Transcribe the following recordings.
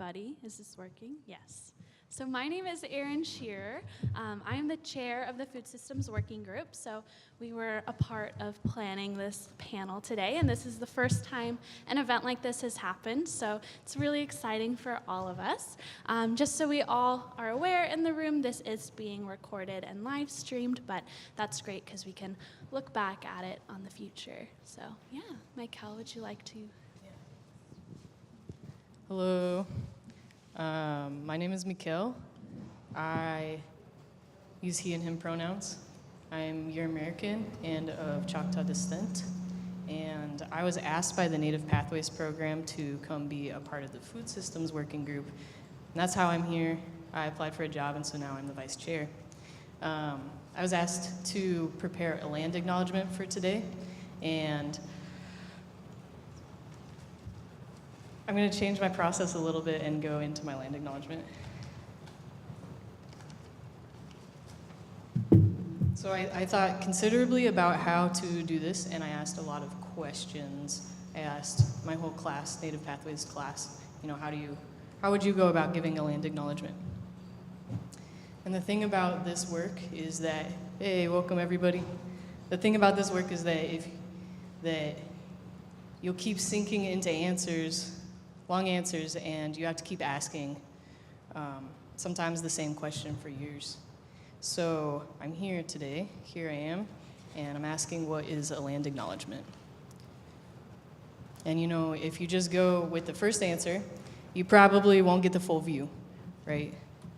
everybody. Is this working? Yes. So my name is Scheer. I am the chair of the Food Systems Working Group. So we were a part of planning this panel today, and this is the first time an event like this has happened. So it's really exciting for all of us. Just so we all are aware in the room, this is being recorded and live streamed, but that's great because we can look back at it on the future. So yeah, Mike, how would you like to? Hello, my name is Mikhail. I use he and him pronouns. I'm Euro-American and of Choctaw descent, and I was asked by the Native Pathways program to come be a part of the Food Systems Working Group, and that's how I'm here. I applied for a job, and so now I'm the vice chair. I was asked to prepare a land acknowledgement for today, and I'm going to change my process a little bit and go into my land acknowledgement. So I thought considerably about how to do this, and I asked a lot of questions. I asked my whole class, Native Pathways class, how would you go about giving a land acknowledgement? And the thing about this work is that, hey, welcome everybody. The thing about this work is that you'll keep sinking into answers, long answers, and you have to keep asking sometimes the same question for years. So I'm here today, here I am, and I'm asking what is a land acknowledgement? And if you just go with the first answer, you probably won't get the full view, right?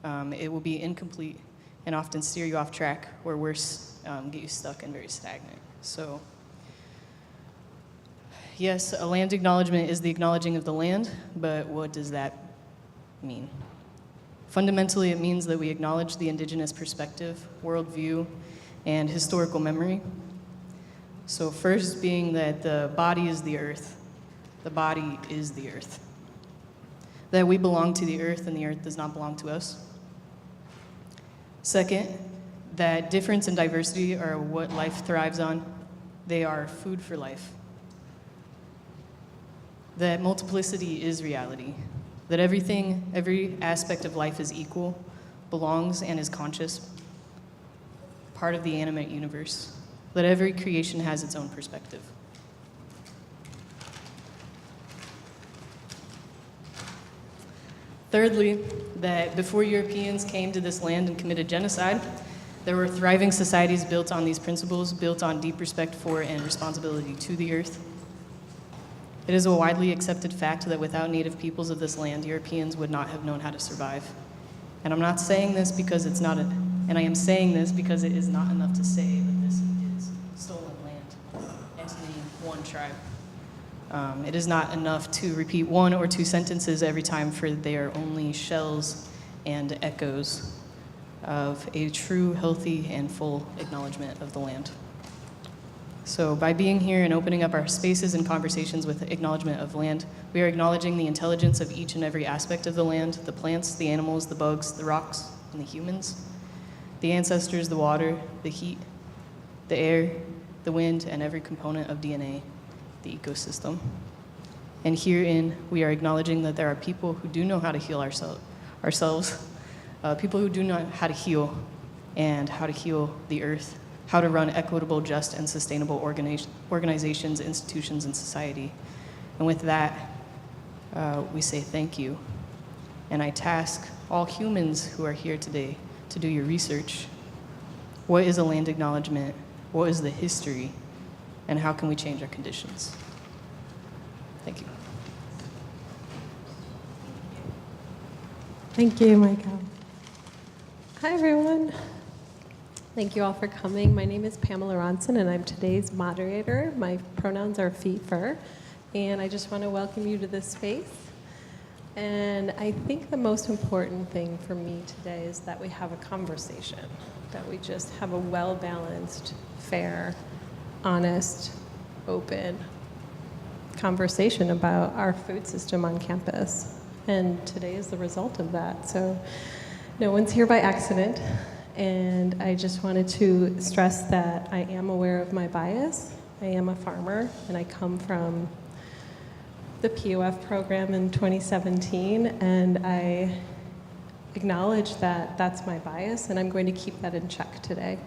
It will be incomplete and often steer you off track, or worse, get you stuck and very stagnant. So yes, a land acknowledgement is the acknowledging of the land, but what does that mean? Fundamentally, it means that we acknowledge the indigenous perspective, worldview, and historical memory. So first being that the body is the earth. The body is the earth. That we belong to the earth and the earth does not belong to us. Second, that difference and diversity are what life thrives on. They are food for life. That multiplicity is reality, that every aspect of life is equal, belongs, and is conscious, part of the animate universe, that every creation has its own perspective. Thirdly, that before Europeans came to this land and committed genocide, there were thriving societies built on these principles, built on deep respect for and responsibility to the earth. It is a widely accepted fact that without native peoples of this land, Europeans would not have known how to survive. And I'm not saying this because I am saying this because it is not enough to say that this is stolen land and to name one tribe. It is not enough to repeat one or two sentences every time, for they are only shells and echoes of a true, healthy, and full acknowledgement of the land. So by being here and opening up our spaces and conversations with acknowledgement of land, we are acknowledging the intelligence of each and every aspect of the land, the plants, the animals, the bugs, the rocks, and the humans, the ancestors, the water, the heat, the air, the wind, and every component of DNA, the ecosystem. And herein, we are acknowledging that there are people who do know how to heal ourselves, people who do know how to heal, and how to heal the earth, how to run equitable, just, and sustainable organizations, institutions, and society. And with that, we say thank you. And I task all humans who are here today to do your research. What is a land acknowledgement? What is the history? And how can we change our conditions? Thank you. Thank you, Michael. Hi, everyone. Thank you all for coming. My name is Pamela Ronson, and I'm today's moderator. My pronouns are FEFER, and I just want to welcome you to this space. And I think the most important thing for me today is that we have a conversation, that we just have a well-balanced, fair, honest, open conversation about our food system on campus. And today is the result of that. So no one's here by accident. And I just wanted to stress that I am aware of my bias. I am a farmer, and I come from the POF program in 2017, and I acknowledge that that's my bias, and I'm going to keep that in check today.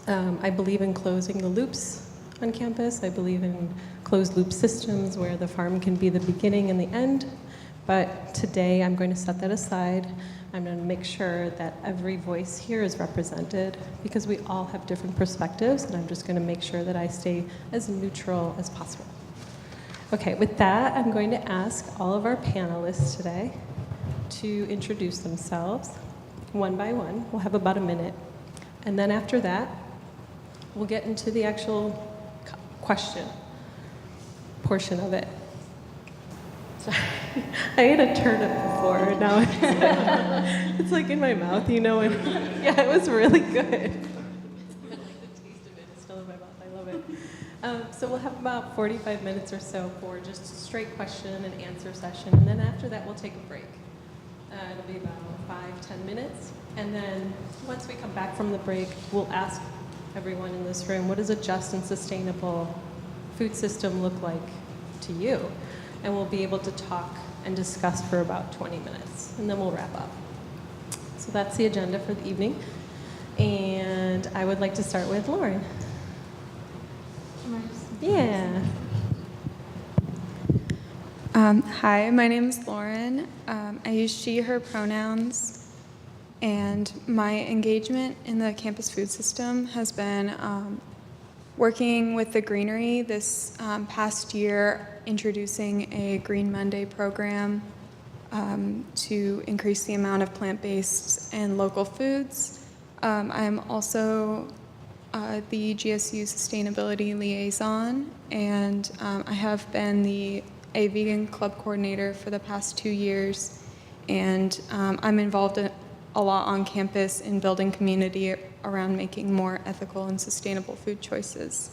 I believe in closing the loops on campus. I believe in closed loop systems where the farm can be the beginning and the end, but today I'm going to set that aside. I'm going to make sure that every voice here is represented because we all have different perspectives, and I'm just going to make sure that I stay as neutral as possible. Okay, with that, I'm going to ask all of our panelists today to introduce themselves one by one. We'll have about a minute. And then after that, we'll get into the actual question portion of it. Sorry, I ate a turnip before, now it's like in my mouth, you know, and yeah, it was really good. I like the taste of it, it's still in my mouth, I love it. So we'll have about 45 minutes or so for just a straight question and answer session, and then after that we'll take a break. It'll be about 5-10 minutes, and then once we come back from the break, we'll ask everyone in this room, what does a just and sustainable food system look like to you? And we'll be able to talk and discuss for about 20 minutes, and then we'll wrap up. So that's the agenda for the evening, and I would like to start with Lauren. Yeah. Hi, my name is Lauren. I use she, her pronouns, and my engagement in the campus food system has been working with the Greenery this past year, introducing a Green Monday program to increase the amount of plant-based and local foods. I am also the GSU Sustainability Liaison, and I have been a vegan club coordinator for the past 2 years, and I'm involved a lot on campus in building community around making more ethical and sustainable food choices.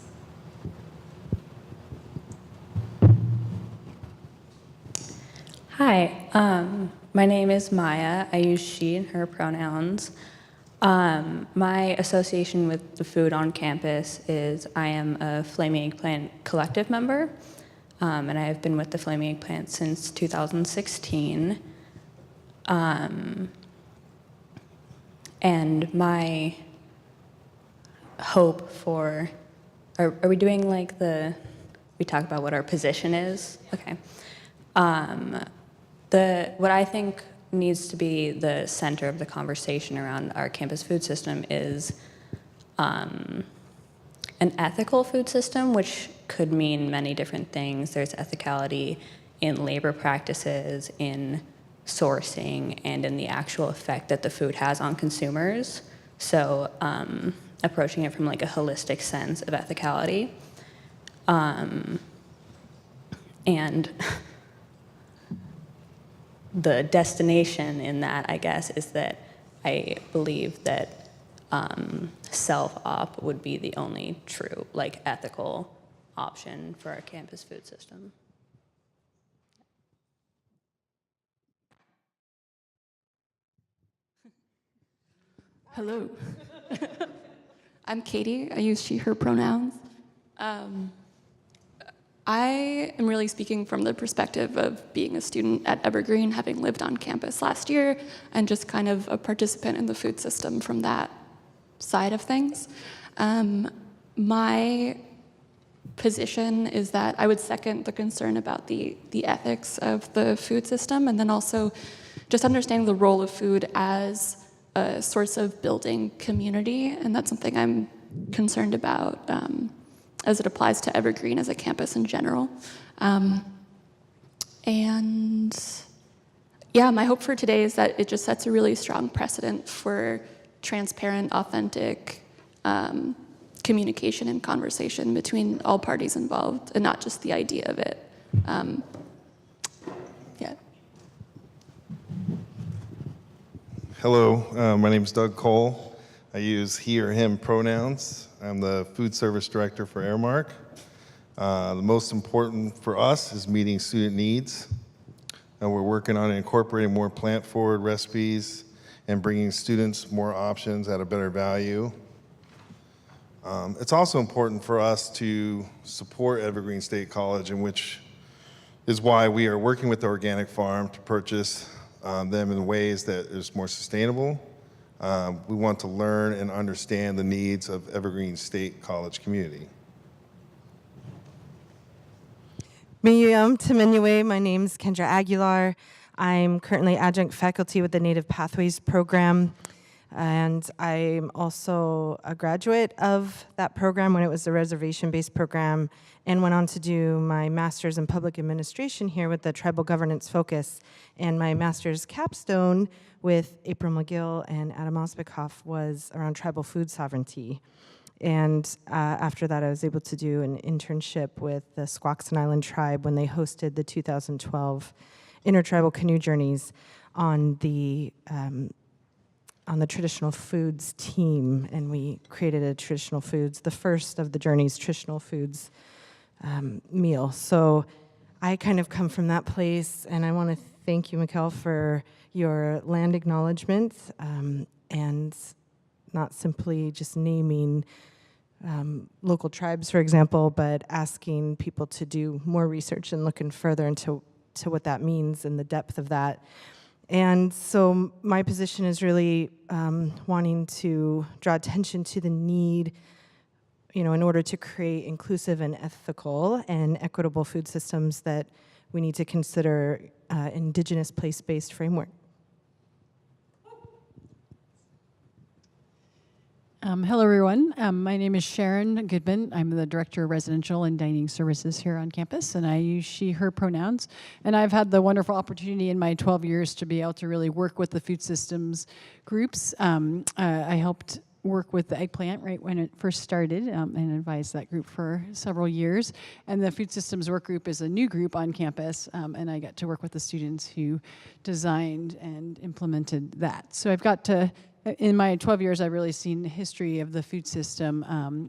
Hi, my name is Maya. I use she and her pronouns. My association with the food on campus is I am a Flaming Eggplant Collective member, and I have been with the Flaming Eggplant since 2016. And my hope for, are we doing like we talk about what our position is? Okay. What I think needs to be the center of the conversation around our campus food system is an ethical food system, which could mean many different things. There's ethicality in labor practices, in sourcing, and in the actual effect that the food has on consumers. So approaching it from like a holistic sense of ethicality. And the destination in that, I guess, is that I believe that self-op would be the only true, like, ethical option for our campus food system. Hello. I'm Katie. I use she, her pronouns. I am really speaking from the perspective of being a student at Evergreen, having lived on campus last year, and just kind of a participant in the food system from that side of things. My position is that I would second the concern about the ethics of the food system, and then also just understanding the role of food as a source of building community, and that's something I'm concerned about as it applies to Evergreen as a campus in general. And yeah, my hope for today is that it just sets a really strong precedent for transparent, authentic communication and conversation between all parties involved, and not just the idea of it. Yeah. Hello, my name is Doug Cole. I use he or him pronouns. I'm the food service director for Airmark. The most important for us is meeting student needs. And we're working on incorporating more plant-forward recipes and bringing students more options at a better value. It's also important for us to support Evergreen State College, in which is why we are working with the organic farm to purchase them in ways that is more sustainable. We want to learn and understand the needs of Evergreen State College community. Timinue, my name's Kendra Aguilar. I'm currently adjunct faculty with the Native Pathways program, and I'm also a graduate of that program when it was a reservation-based program, and went on to do my master's in public administration here with the tribal governance focus, and my master's capstone with April McGill and Adam Osbekoff was around tribal food sovereignty. And after that, I was able to do an internship with the Squaxin Island Tribe when they hosted the 2012 Intertribal Canoe Journeys on the traditional foods team, and we created a traditional foods, the first of the journey's traditional foods meal. So I kind of come from that place, and I want to thank you, Mikkel, for your land acknowledgement, and not simply just naming local tribes, for example, but asking people to do more research and looking further into what that means and the depth of that. And so my position is really wanting to draw attention to the need, in order to create inclusive and ethical and equitable food systems, that we need to consider indigenous place-based framework. Hello, everyone. My name is Sharon Goodman. I'm the Director of Residential and Dining Services here on campus, and I use she, her pronouns. And I've had the wonderful opportunity in my 12 years to be able to really work with the food systems groups. I helped work with the eggplant right when it first started, and advised that group for several years. And the food systems work group is a new group on campus, and I got to work with the students who designed and implemented that. So I've got to, in my 12 years, I've really seen the history of the food system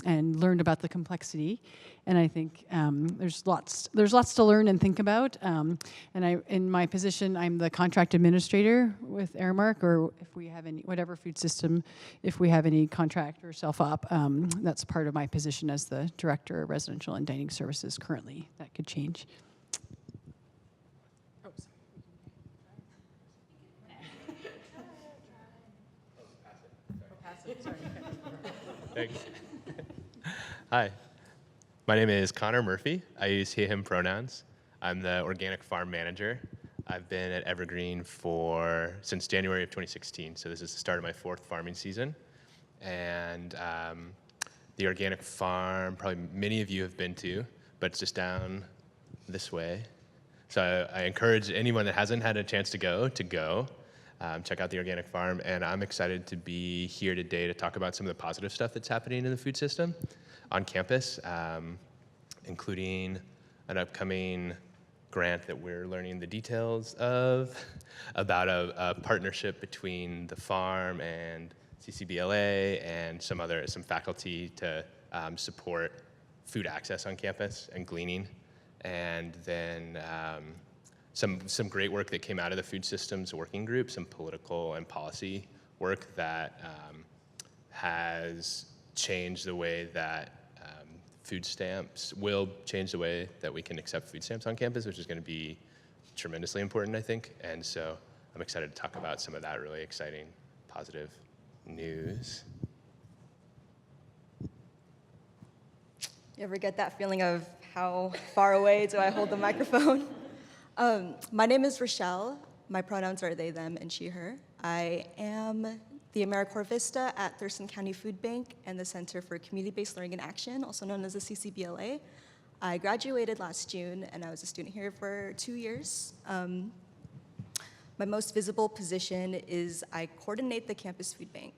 and learned about the complexity. And I think there's lots to learn and think about. And in my position, I'm the contract administrator with Aramark, or if we have any, whatever food system, if we have any contract or self-op, that's part of my position as the Director of Residential and Dining Services currently. That could change. Thanks. Hi, my name is Connor Murphy. I use he, him pronouns. I'm the organic farm manager. I've been at Evergreen since January of 2016, so this is the start of my 4th farming season. And the organic farm, probably many of you have been to, but it's just down this way. So I encourage anyone that hasn't had a chance to go. Check out the organic farm, and I'm excited to be here today to talk about some of the positive stuff that's happening in the food system on campus, including an upcoming grant that we're learning the details of, about a partnership between the farm and CCBLA and some faculty to support food access on campus and gleaning, and then some great work that came out of the food systems working group, some political and policy work that has changed the way that food stamps will change the way that we can accept food stamps on campus, which is going to be tremendously important, I think. And so I'm excited to talk about some of that really exciting, positive news. You ever get that feeling of how far away do I hold the microphone? My name is Rochelle. My pronouns are they, them, and she, her. I am the AmeriCorps Vista at Thurston County Food Bank and the Center for Community-Based Learning and Action, also known as the CCBLA. I graduated last June, and I was a student here for 2 years. My most visible position is I coordinate the campus food bank,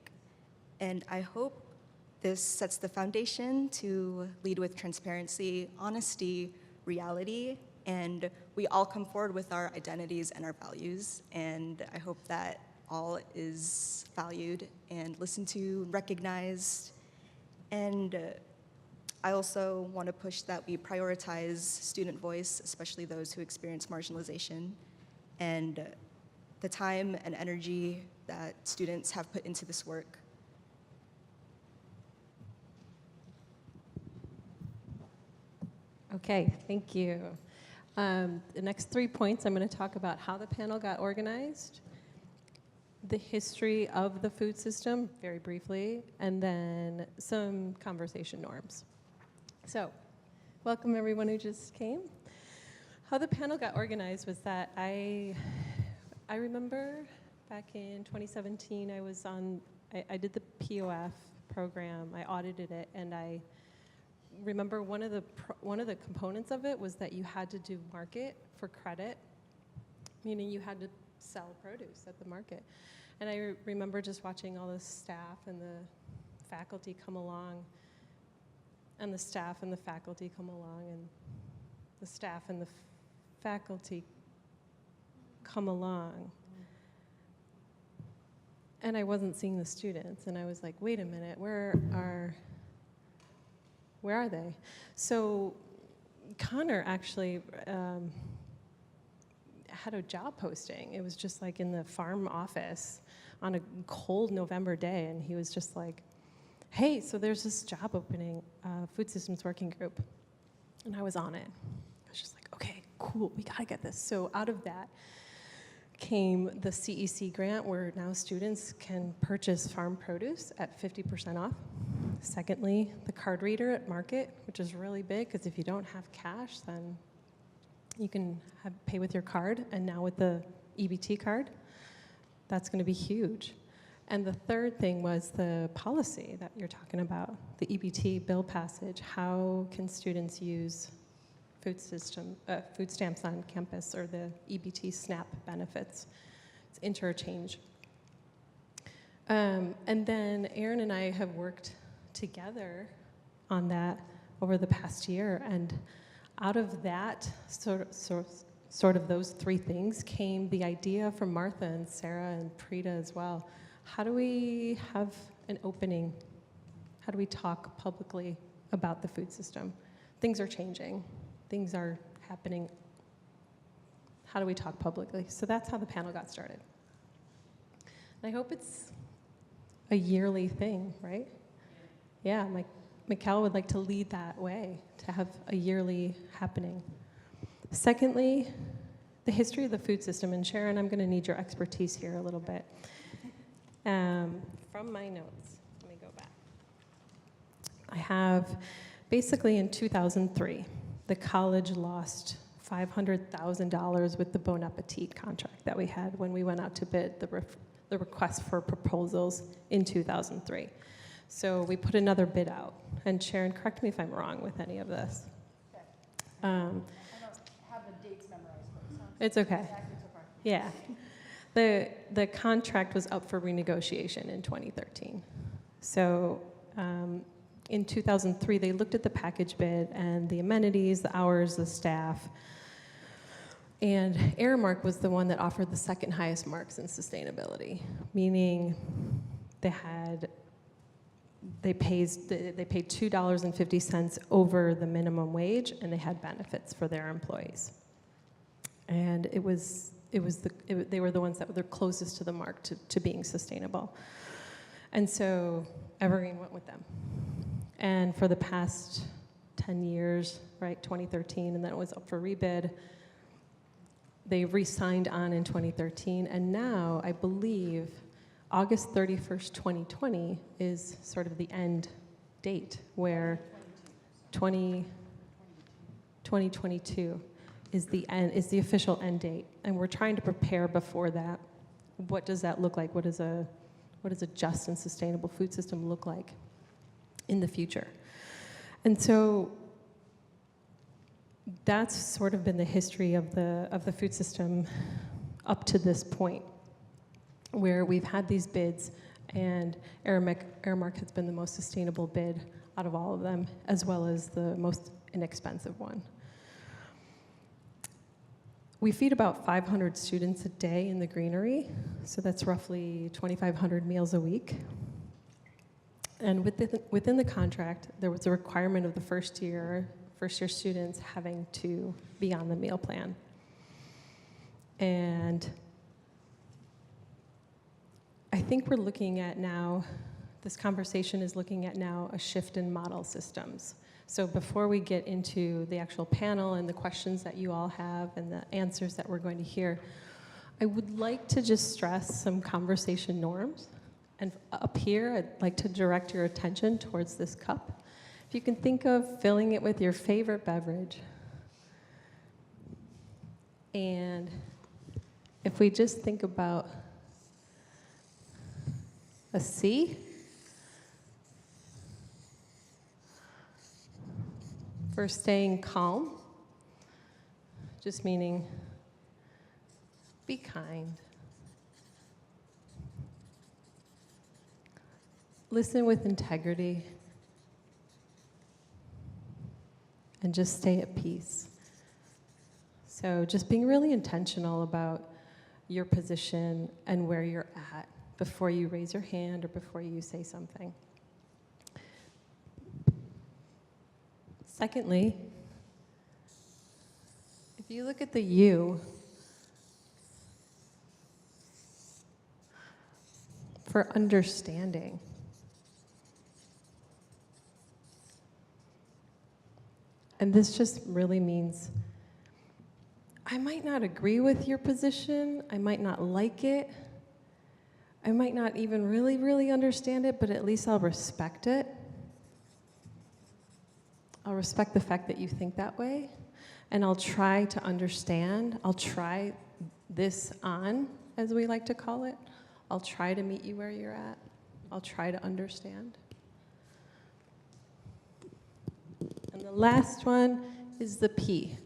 and I hope this sets the foundation to lead with transparency, honesty, reality, and we all come forward with our identities and our values, and I hope that all is valued and listened to, recognized, and I also want to push that we prioritize student voice, especially those who experience marginalization, and the time and energy that students have put into this work. Okay, thank you. The next 3 points, I'm going to talk about how the panel got organized, the history of the food system, very briefly, and then some conversation norms. So, welcome everyone who just came. How the panel got organized was that I remember back in 2017, I did the POF program, I audited it, and I remember one of the components of it was that you had to do market for credit, meaning you had to sell produce at the market. And I remember just watching all the staff and the faculty come along, and the staff and the faculty come along, and the staff and the faculty come along. And I wasn't seeing the students, and I was like, wait a minute, where are they? So Connor actually had a job posting. It was just like in the farm office on a cold November day, and he was just like, hey, so there's this job opening, food systems working group. And I was on it. I was just like, okay, cool, we gotta get this. So out of that came the CEC grant, where now students can purchase farm produce at 50% off. Secondly, the card reader at market, which is really big, because if you don't have cash, then you can pay with your card. And now with the EBT card, that's going to be huge. And the third thing was the policy that you're talking about, the EBT bill passage. How can students use food stamps on campus, or the EBT SNAP benefits? It's interchange. And then Aaron and I have worked together on that over the past year, and out of that sort of those three things came the idea from Martha and Sarah and Prita as well. How do we have an opening? How do we talk publicly about the food system? Things are changing. Things are happening. How do we talk publicly? So that's how the panel got started. And I hope it's a yearly thing, right? Yeah, Mikkel would like to lead that way, to have a yearly happening. Secondly, the history of the food system. And Sharon, I'm going to need your expertise here a little bit. From my notes, let me go back. I have, basically in 2003, the college lost $500,000 with the Bon Appetit contract that we had when we went out to bid the request for proposals in 2003. So we put another bid out. And Sharon, correct me if I'm wrong with any of this. I don't have the dates memorized, but it's okay. Yeah. The contract was up for renegotiation in 2013. So in 2003, they looked at the package bid and the amenities, the hours, the staff. And Aramark was the one that offered the second highest marks in sustainability, meaning they paid $2.50 over the minimum wage, and they had benefits for their employees. And they were the ones that were the closest to the mark to being sustainable. And so Evergreen went with them. And for the past 10 years, right, 2013, and then it was up for rebid, they re-signed on in 2013, and now I believe August 31st, 2020 is sort of the end date, where 2022 is the official end date, and we're trying to prepare before that. What does that look like? What does a just and sustainable food system look like in the future? And so that's sort of been the history of the food system up to this point, where we've had these bids, and Aramark has been the most sustainable bid out of all of them, as well as the most inexpensive one. We feed about 500 students a day in the greenery, so that's roughly 2,500 meals a week. And within the contract, there was a requirement of the first year students having to be on the meal plan. And I think we're looking at now, this conversation is looking at now a shift in model systems. So before we get into the actual panel and the questions that you all have and the answers that we're going to hear, I would like to just stress some conversation norms. And up here, I'd like to direct your attention towards this cup. If you can think of filling it with your favorite beverage. And if we just think about a C, for staying calm, just meaning be kind. Listen with integrity. And just stay at peace. So just being really intentional about your position and where you're at before you raise your hand or before you say something. Secondly, if you look at the U, for understanding. And this just really means, I might not agree with your position, I might not like it, I might not even really understand it, but at least I'll respect it. I'll respect the fact that you think that way, and I'll try to understand. I'll try this on, as we like to call it. I'll try to meet you where you're at. I'll try to understand. And the last one is the P.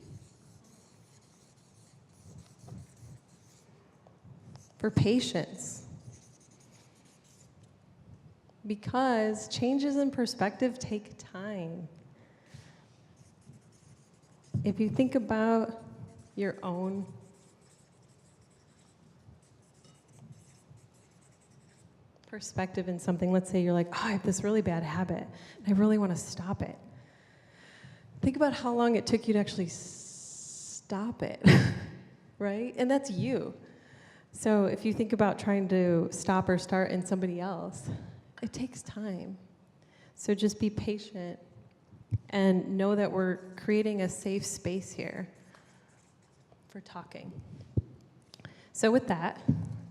For patience. Because changes in perspective take time. If you think about your own perspective in something, let's say you're like, oh, I have this really bad habit, and I really want to stop it. Think about how long it took you to actually stop it, right? And that's you. So if you think about trying to stop or start in somebody else, it takes time. So just be patient and know that we're creating a safe space here for talking. So with that,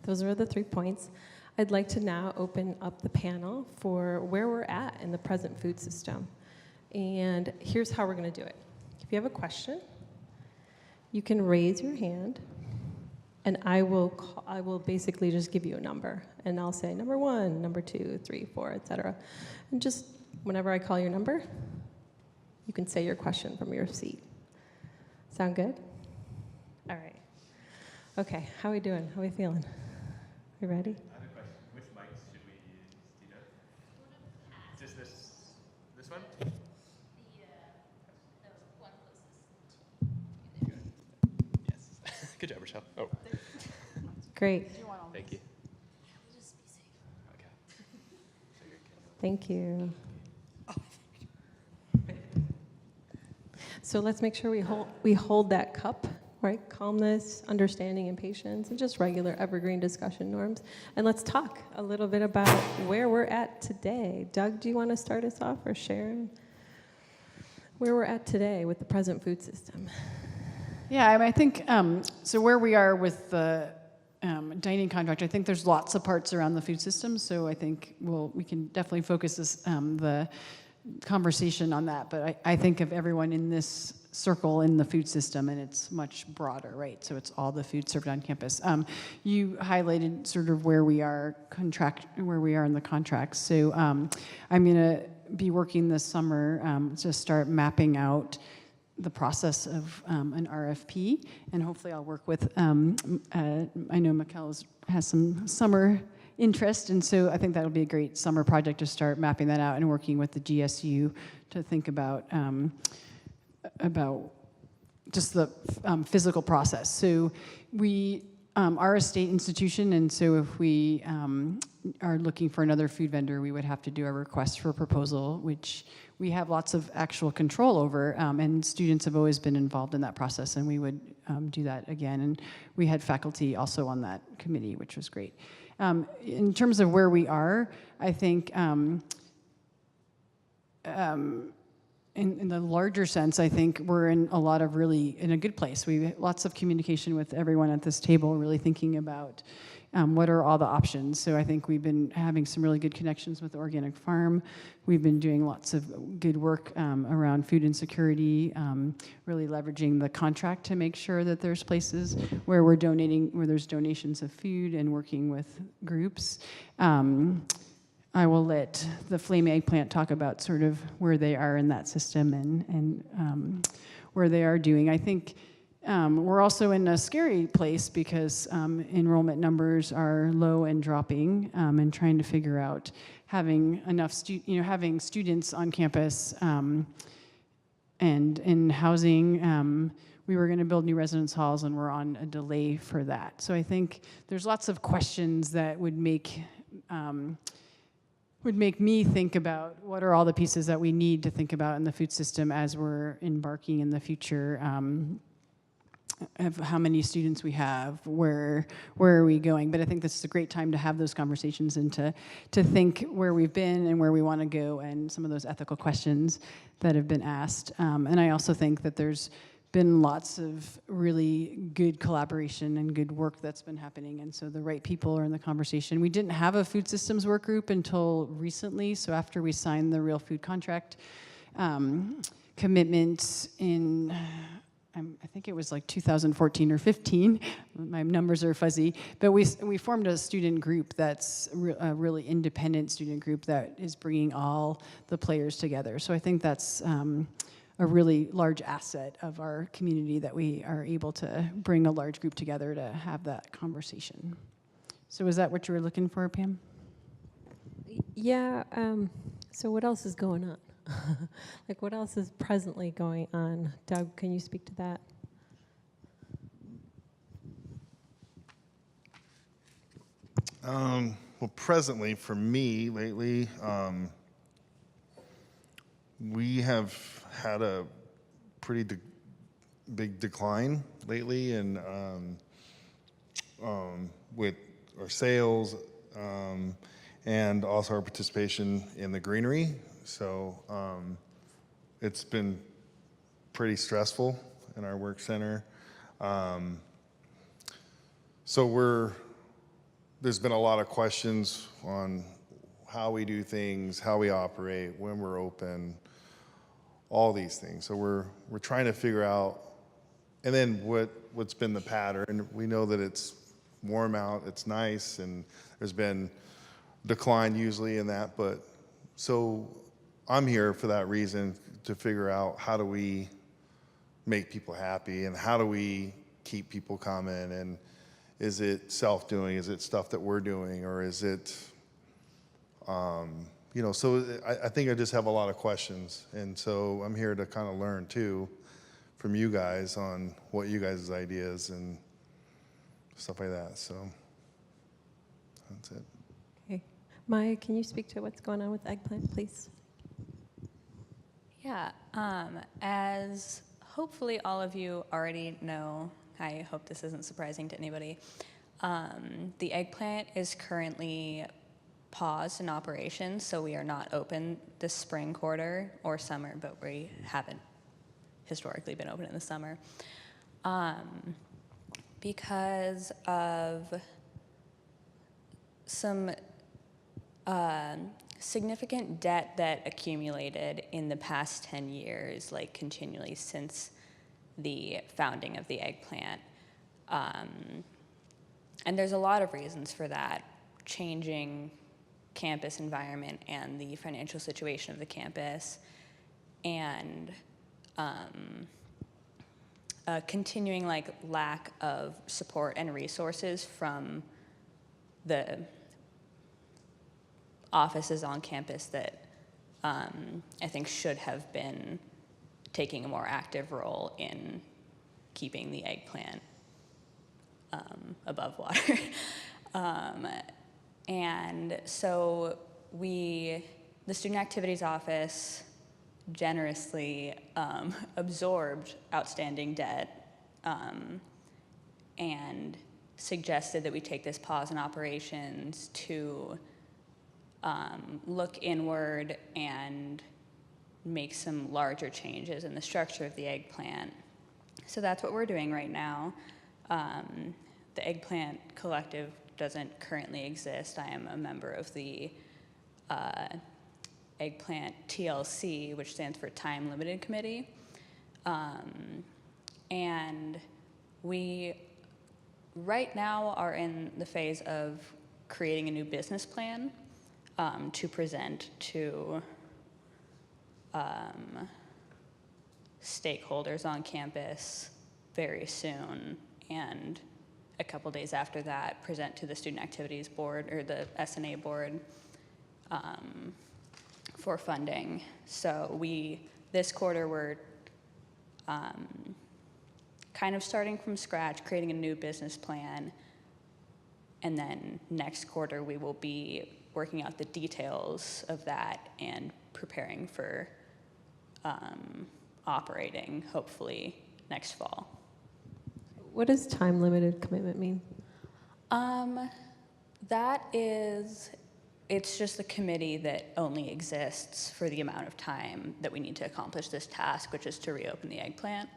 those are the 3 points. I'd like to now open up the panel for where we're at in the present food system. And here's how we're going to do it. If you have a question, you can raise your hand, and I will basically just give you a number. And I'll say number 1, number 2, 3, 4, etc. And just whenever I call your number, you can say your question from your seat. Sound good? All right. Okay, how are we doing? How are we feeling? We ready? I have a question. Which mics should we use? Do you know? Just this one? The one closest. Yes. Good job, Rochelle. Oh. Great. Thank you. Okay. Thank you. So let's make sure we hold that cup, right? Calmness, understanding, and patience, and just regular evergreen discussion norms. And let's talk a little bit about where we're at today. Doug, do you want to start us off, or Sharon? Where we're at today with the present food system. Yeah, I think, so where we are with the dining contract, I think there's lots of parts around the food system, so I think we can definitely focus the conversation on that, but I think of everyone in this circle in the food system, and it's much broader, right? So it's all the food served on campus. You highlighted sort of where we are in the contracts. So I'm going to be working this summer to start mapping out the process of an RFP, and hopefully I'll work with, I know Mikkel has some summer interest, and so I think that'll be a great summer project to start mapping that out and working with the GSU to think about just the physical process. So we are a state institution, and so if we are looking for another food vendor, we would have to do a request for proposal, which we have lots of actual control over, and students have always been involved in that process, and we would do that again. And we had faculty also on that committee, which was great. In terms of where we are, I think in the larger sense, I think we're in a good place. We have lots of communication with everyone at this table, really thinking about what are all the options. So I think we've been having some really good connections with the organic farm. We've been doing lots of good work around food insecurity, really leveraging the contract to make sure that there's places where we're donating, where there's donations of food, and working with groups. I will let the Flame Eggplant talk about sort of where they are in that system and where they are doing. I think we're also in a scary place because enrollment numbers are low and dropping, and trying to figure out having enough having students on campus and in housing. We were going to build new residence halls, and we're on a delay for that. So I think there's lots of questions that would make me think about what are all the pieces that we need to think about in the food system as we're embarking in the future. Of how many students we have, where are we going? But I think this is a great time to have those conversations and to think where we've been and where we want to go, and some of those ethical questions that have been asked. And I also think that there's been lots of really good collaboration and good work that's been happening, and so the right people are in the conversation. We didn't have a food systems work group until recently, so after we signed the real food contract commitment in I think it was like 2014 or 15. My numbers are fuzzy, but we formed a student group that's a really independent student group that is bringing all the players together. So I think that's a really large asset of our community, that we are able to bring a large group together to have that conversation. So is that what you were looking for, Pam? Yeah, so what else is going on? Like, what else is presently going on? Doug, can you speak to that? Well, presently, for me, lately, we have had a pretty big decline lately in with our sales and also our participation in the greenery. So it's been pretty stressful in our work center. So there's been a lot of questions on how we do things, how we operate, when we're open, all these things. So we're trying to figure out, and then what's been the pattern. We know that it's warm out, it's nice, and there's been decline usually in that, but so I'm here for that reason, to figure out how do we make people happy, and how do we keep people coming, and is it self-doing, is it stuff that we're doing, or is it, so I think I just have a lot of questions, and so I'm here to kind of learn too from you guys on what you guys' ideas and stuff like that, so that's it. Okay. Maya, can you speak to what's going on with Eggplant, please? Yeah, as hopefully all of you already know, I hope this isn't surprising to anybody, the Eggplant is currently paused in operation, so we are not open this spring quarter or summer, but we haven't historically been open in the summer. Because of some significant debt that accumulated in the past 10 years, like continually since the founding of the Eggplant. And there's a lot of reasons for that: changing campus environment and the financial situation of the campus, and continuing lack of support and resources from the offices on campus that I think should have been taking a more active role in keeping the Eggplant above water. And so the Student Activities Office generously absorbed outstanding debt and suggested that we take this pause in operations to look inward and make some larger changes in the structure of the eggplant. So that's what we're doing right now. The Eggplant Collective doesn't currently exist. I am a member of the Eggplant TLC, which stands for Time Limited Committee. And we right now are in the phase of creating a new business plan to present to stakeholders on campus very soon, and a couple days after that present to the Student Activities Board or the SNA Board for funding. So this quarter we're kind of starting from scratch, creating a new business plan, and then next quarter we will be working out the details of that and preparing for operating, hopefully, next fall. What does time limited commitment mean? It's just the committee that only exists for the amount of time that we need to accomplish this task, which is to reopen the eggplant.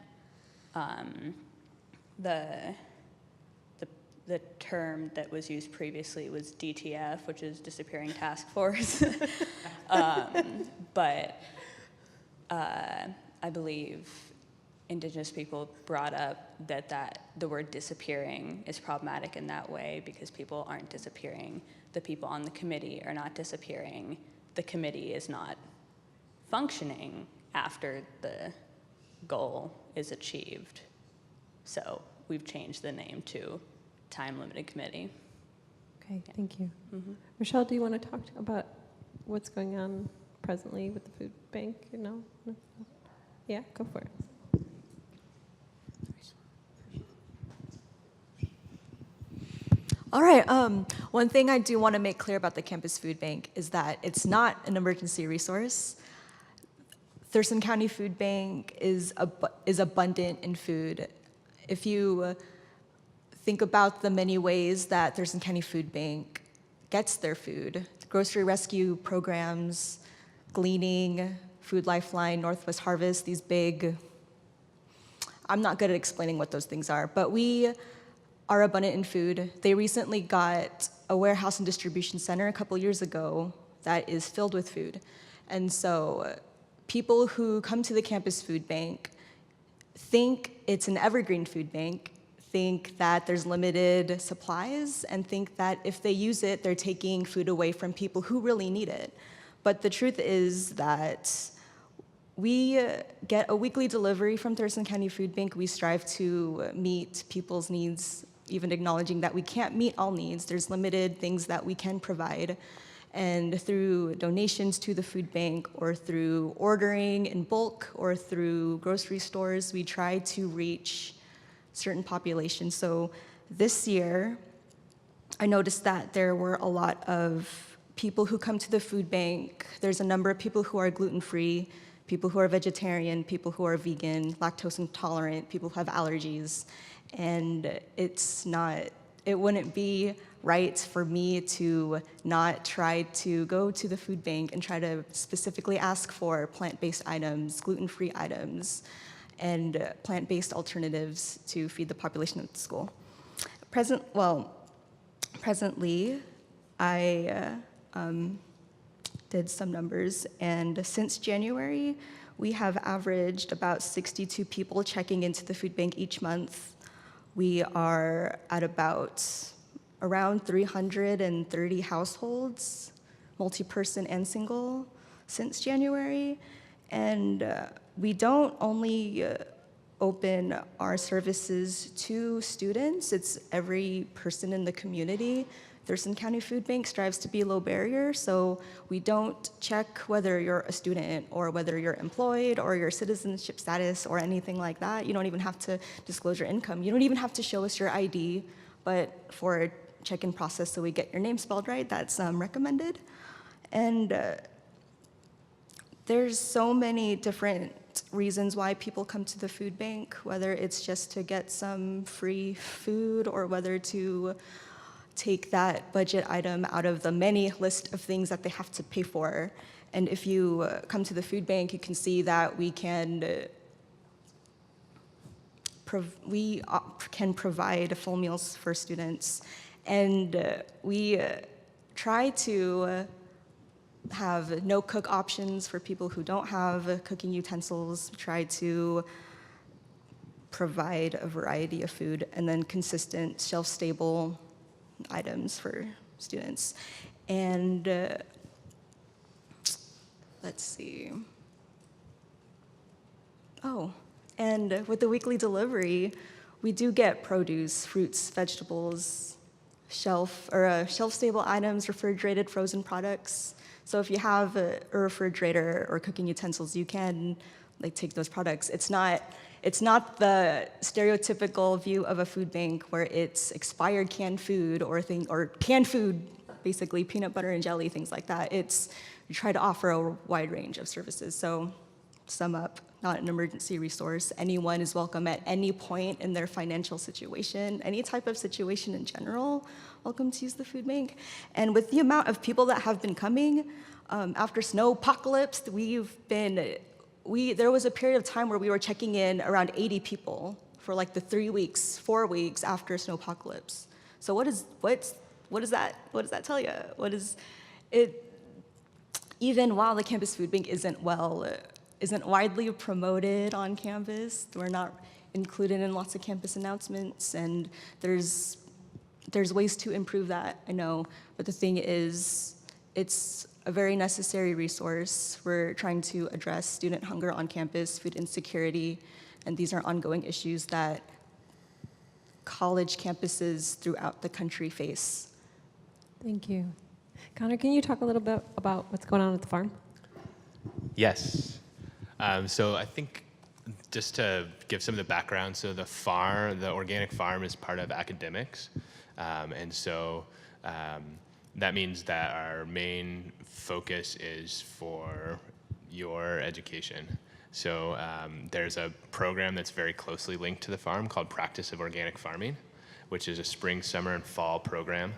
The term that was used previously was DTF, which is Disappearing Task Force. But I believe Indigenous people brought up that the word disappearing is problematic in that way because people aren't disappearing. The people on the committee are not disappearing. The committee is not functioning after the goal is achieved. So we've changed the name to Time Limited Committee. Okay, thank you. Mm-hmm. Rochelle, do you want to talk about what's going on presently with the food bank? No? Yeah, go for it. All right. One thing I do want to make clear about the campus food bank is that it's not an emergency resource. Thurston County Food Bank is abundant in food. If you think about the many ways that Thurston County Food Bank gets their food, grocery rescue programs, gleaning, Food Lifeline, Northwest Harvest, these big, I'm not good at explaining what those things are, but we are abundant in food. They recently got a warehouse and distribution center a couple years ago that is filled with food. And so people who come to the campus food bank think it's an evergreen food bank, think that there's limited supplies, and think that if they use it, they're taking food away from people who really need it. But the truth is that we get a weekly delivery from Thurston County Food Bank. We strive to meet people's needs, even acknowledging that we can't meet all needs. There's limited things that we can provide. And through donations to the food bank, or through ordering in bulk, or through grocery stores, we try to reach certain populations. So this year, I noticed that there were a lot of people who come to the food bank. There's a number of people who are gluten-free, people who are vegetarian, people who are vegan, lactose intolerant, people who have allergies. And it wouldn't be right for me to not try to go to the food bank and try to specifically ask for plant-based items, gluten-free items, and plant-based alternatives to feed the population at the school. Presently, I did some numbers, and since January, we have averaged about 62 people checking into the food bank each month. We are at around 330 households, multi-person and single, since January. And we don't only open our services to students, it's every person in the community. Thurston County Food Bank strives to be low barrier, so we don't check whether you're a student or whether you're employed or your citizenship status or anything like that. You don't even have to disclose your income. You don't even have to show us your ID, but for a check-in process so we get your name spelled right, that's recommended. And there's so many different reasons why people come to the food bank, whether it's just to get some free food or whether to take that budget item out of the many list of things that they have to pay for. And if you come to the food bank, you can see that we can provide full meals for students. And we try to have no-cook options for people who don't have cooking utensils. We try to provide a variety of food and then consistent, shelf-stable items for students. And let's see. Oh, and with the weekly delivery, we do get produce, fruits, vegetables, shelf-stable items, refrigerated frozen products. So if you have a refrigerator or cooking utensils, you can take those products. It's not the stereotypical view of a food bank where it's expired canned food or canned food, basically peanut butter and jelly, things like that. We try to offer a wide range of services. So sum up, not an emergency resource. Anyone is welcome at any point in their financial situation, any type of situation in general, welcome to use the food bank. And with the amount of people that have been coming, after snowpocalypse, there was a period of time where we were checking in around 80 people for the 3 weeks, 4 weeks after snowpocalypse. So what does that tell you? What is it? Even while the campus food bank isn't widely promoted on campus, we're not included in lots of campus announcements, and there's ways to improve that, I know. But the thing is, it's a very necessary resource. We're trying to address student hunger on campus, food insecurity, and these are ongoing issues that college campuses throughout the country face. Thank you. Connor, can you talk a little bit about what's going on at the farm? Yes. So I think just to give some of the background, so the organic farm is part of academics. And so that means that our main focus is for your education. So there's a program that's very closely linked to the farm called Practice of Organic Farming, which is a spring, summer, and fall program.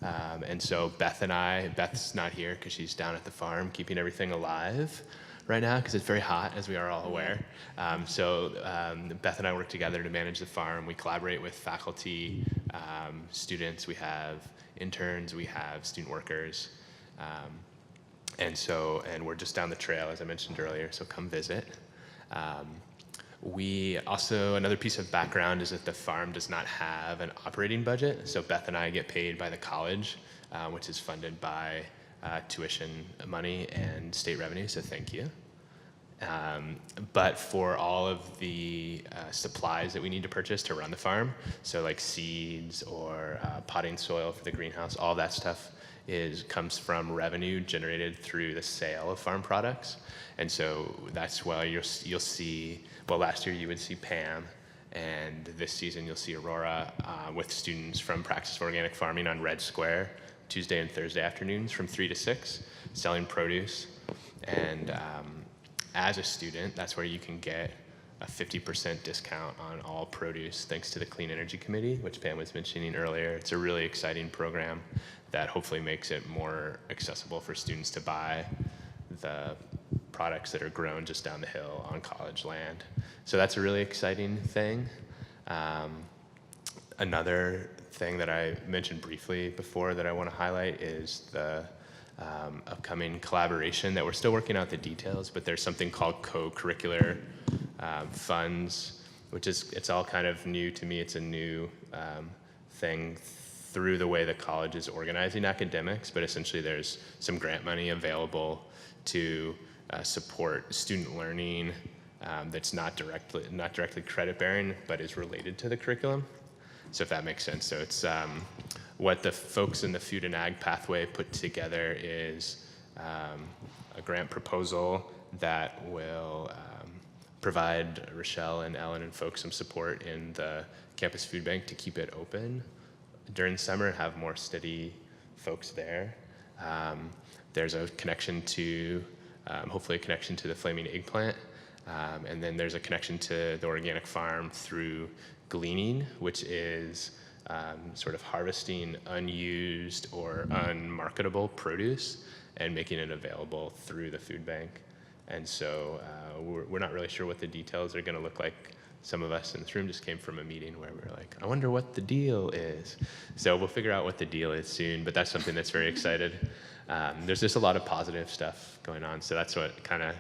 And so Beth's not here because she's down at the farm keeping everything alive right now because it's very hot, as we are all aware. So Beth and I work together to manage the farm. We collaborate with faculty, students, we have interns, we have student workers. And we're just down the trail, as I mentioned earlier, so come visit. We also, another piece of background is that the farm does not have an operating budget. So Beth and I get paid by the college, which is funded by tuition money and state revenue, so thank you. But for all of the supplies that we need to purchase to run the farm, so like seeds or potting soil for the greenhouse, all that stuff comes from revenue generated through the sale of farm products. And so that's why you'll see, well, last year you would see Pam, and this season you'll see Aurora with students from Practice of Organic Farming on Red Square, Tuesday and Thursday afternoons from 3 to 6, selling produce. And as a student, that's where you can get a 50% discount on all produce thanks to the Clean Energy Committee, which Pam was mentioning earlier. It's a really exciting program that hopefully makes it more accessible for students to buy the products that are grown just down the hill on college land. So that's a really exciting thing. Another thing that I mentioned briefly before that I want to highlight is the upcoming collaboration that we're still working out the details, but there's something called Co-Curricular Funds, it's all kind of new to me. It's a new thing through the way the college is organizing academics, but essentially there's some grant money available to support student learning that's not directly credit bearing, but is related to the curriculum. So if that makes sense. So it's what the folks in the Food and Ag Pathway put together is a grant proposal that will provide Rochelle and Ellen and folks some support in the campus food bank to keep it open during the summer, have more steady folks there. There's a connection to, hopefully a connection to the Flaming Eggplant, and then there's a connection to the organic farm through gleaning, which is sort of harvesting unused or unmarketable produce and making it available through the food bank. And so we're not really sure what the details are going to look like. Some of us in this room just came from a meeting where we're like, I wonder what the deal is. So we'll figure out what the deal is soon, but that's something that's very excited. There's just a lot of positive stuff going on. So that's what kind of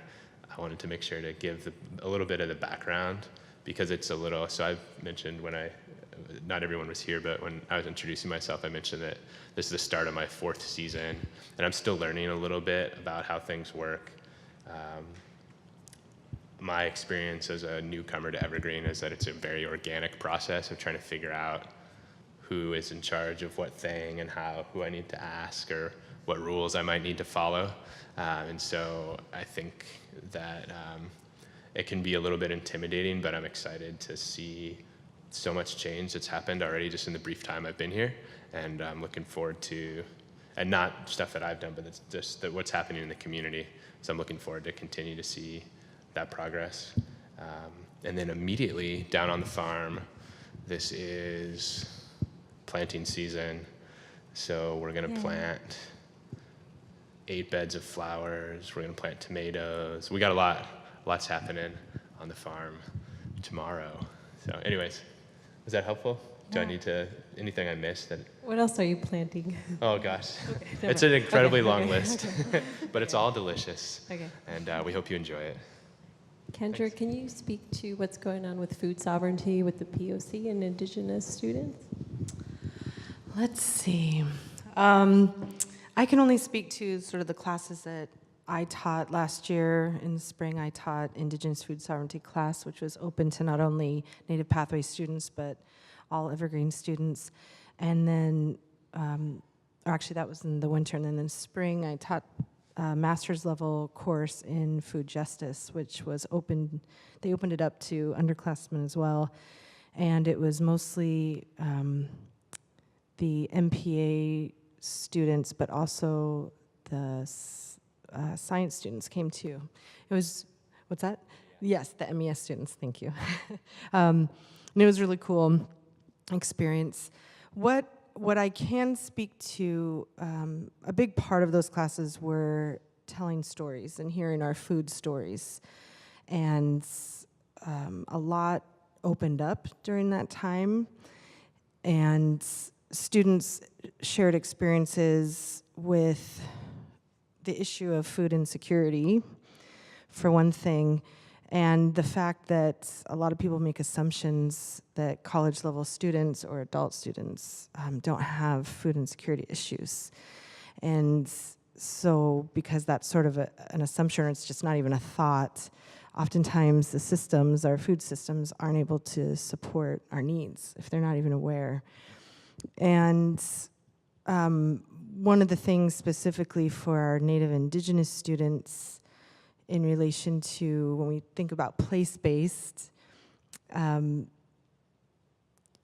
I wanted to make sure to give a little bit of the background, because it's a little, so I mentioned not everyone was here, but when I was introducing myself, I mentioned that this is the start of my 4th season, and I'm still learning a little bit about how things work. My experience as a newcomer to Evergreen is that it's a very organic process of trying to figure out who is in charge of what thing and who I need to ask or what rules I might need to follow. And so I think that it can be a little bit intimidating, but I'm excited to see so much change that's happened already just in the brief time I've been here. And I'm looking forward to, and not stuff that I've done, but it's just what's happening in the community. So I'm looking forward to continue to see that progress. And then immediately down on the farm, this is planting season. So we're gonna plant 8 beds of flowers. We're gonna plant tomatoes. We got lots happening on the farm tomorrow. So anyways, was that helpful? Do I need to, anything I missed? What else are you planting? Oh gosh, Okay, it's an incredibly okay, long okay. list, but it's all delicious. Okay. And we hope you enjoy it. Kendra, can you speak to what's going on with food sovereignty with the POC and Indigenous students? Let's see. I can only speak to sort of the classes that I taught last year. In the spring, I taught Indigenous Food Sovereignty class, which was open to not only Native Pathway students, but all Evergreen students. And then, or actually that was in the winter, and then in the spring, I taught a master's level course in food justice, which was open, they opened it up to underclassmen as well. And it was mostly the MPA students, but also the science students came too. It was, what's that? Yes, the MES students, thank you. And it was really cool experience. What I can speak to, a big part of those classes were telling stories and hearing our food stories. And a lot opened up during that time. And students shared experiences with the issue of food insecurity, for one thing, and the fact that a lot of people make assumptions that college-level students or adult students don't have food insecurity issues. And so because that's sort of an assumption, or it's just not even a thought, oftentimes the systems, our food systems, aren't able to support our needs if they're not even aware. And one of the things specifically for our Native Indigenous students in relation to when we think about place-based,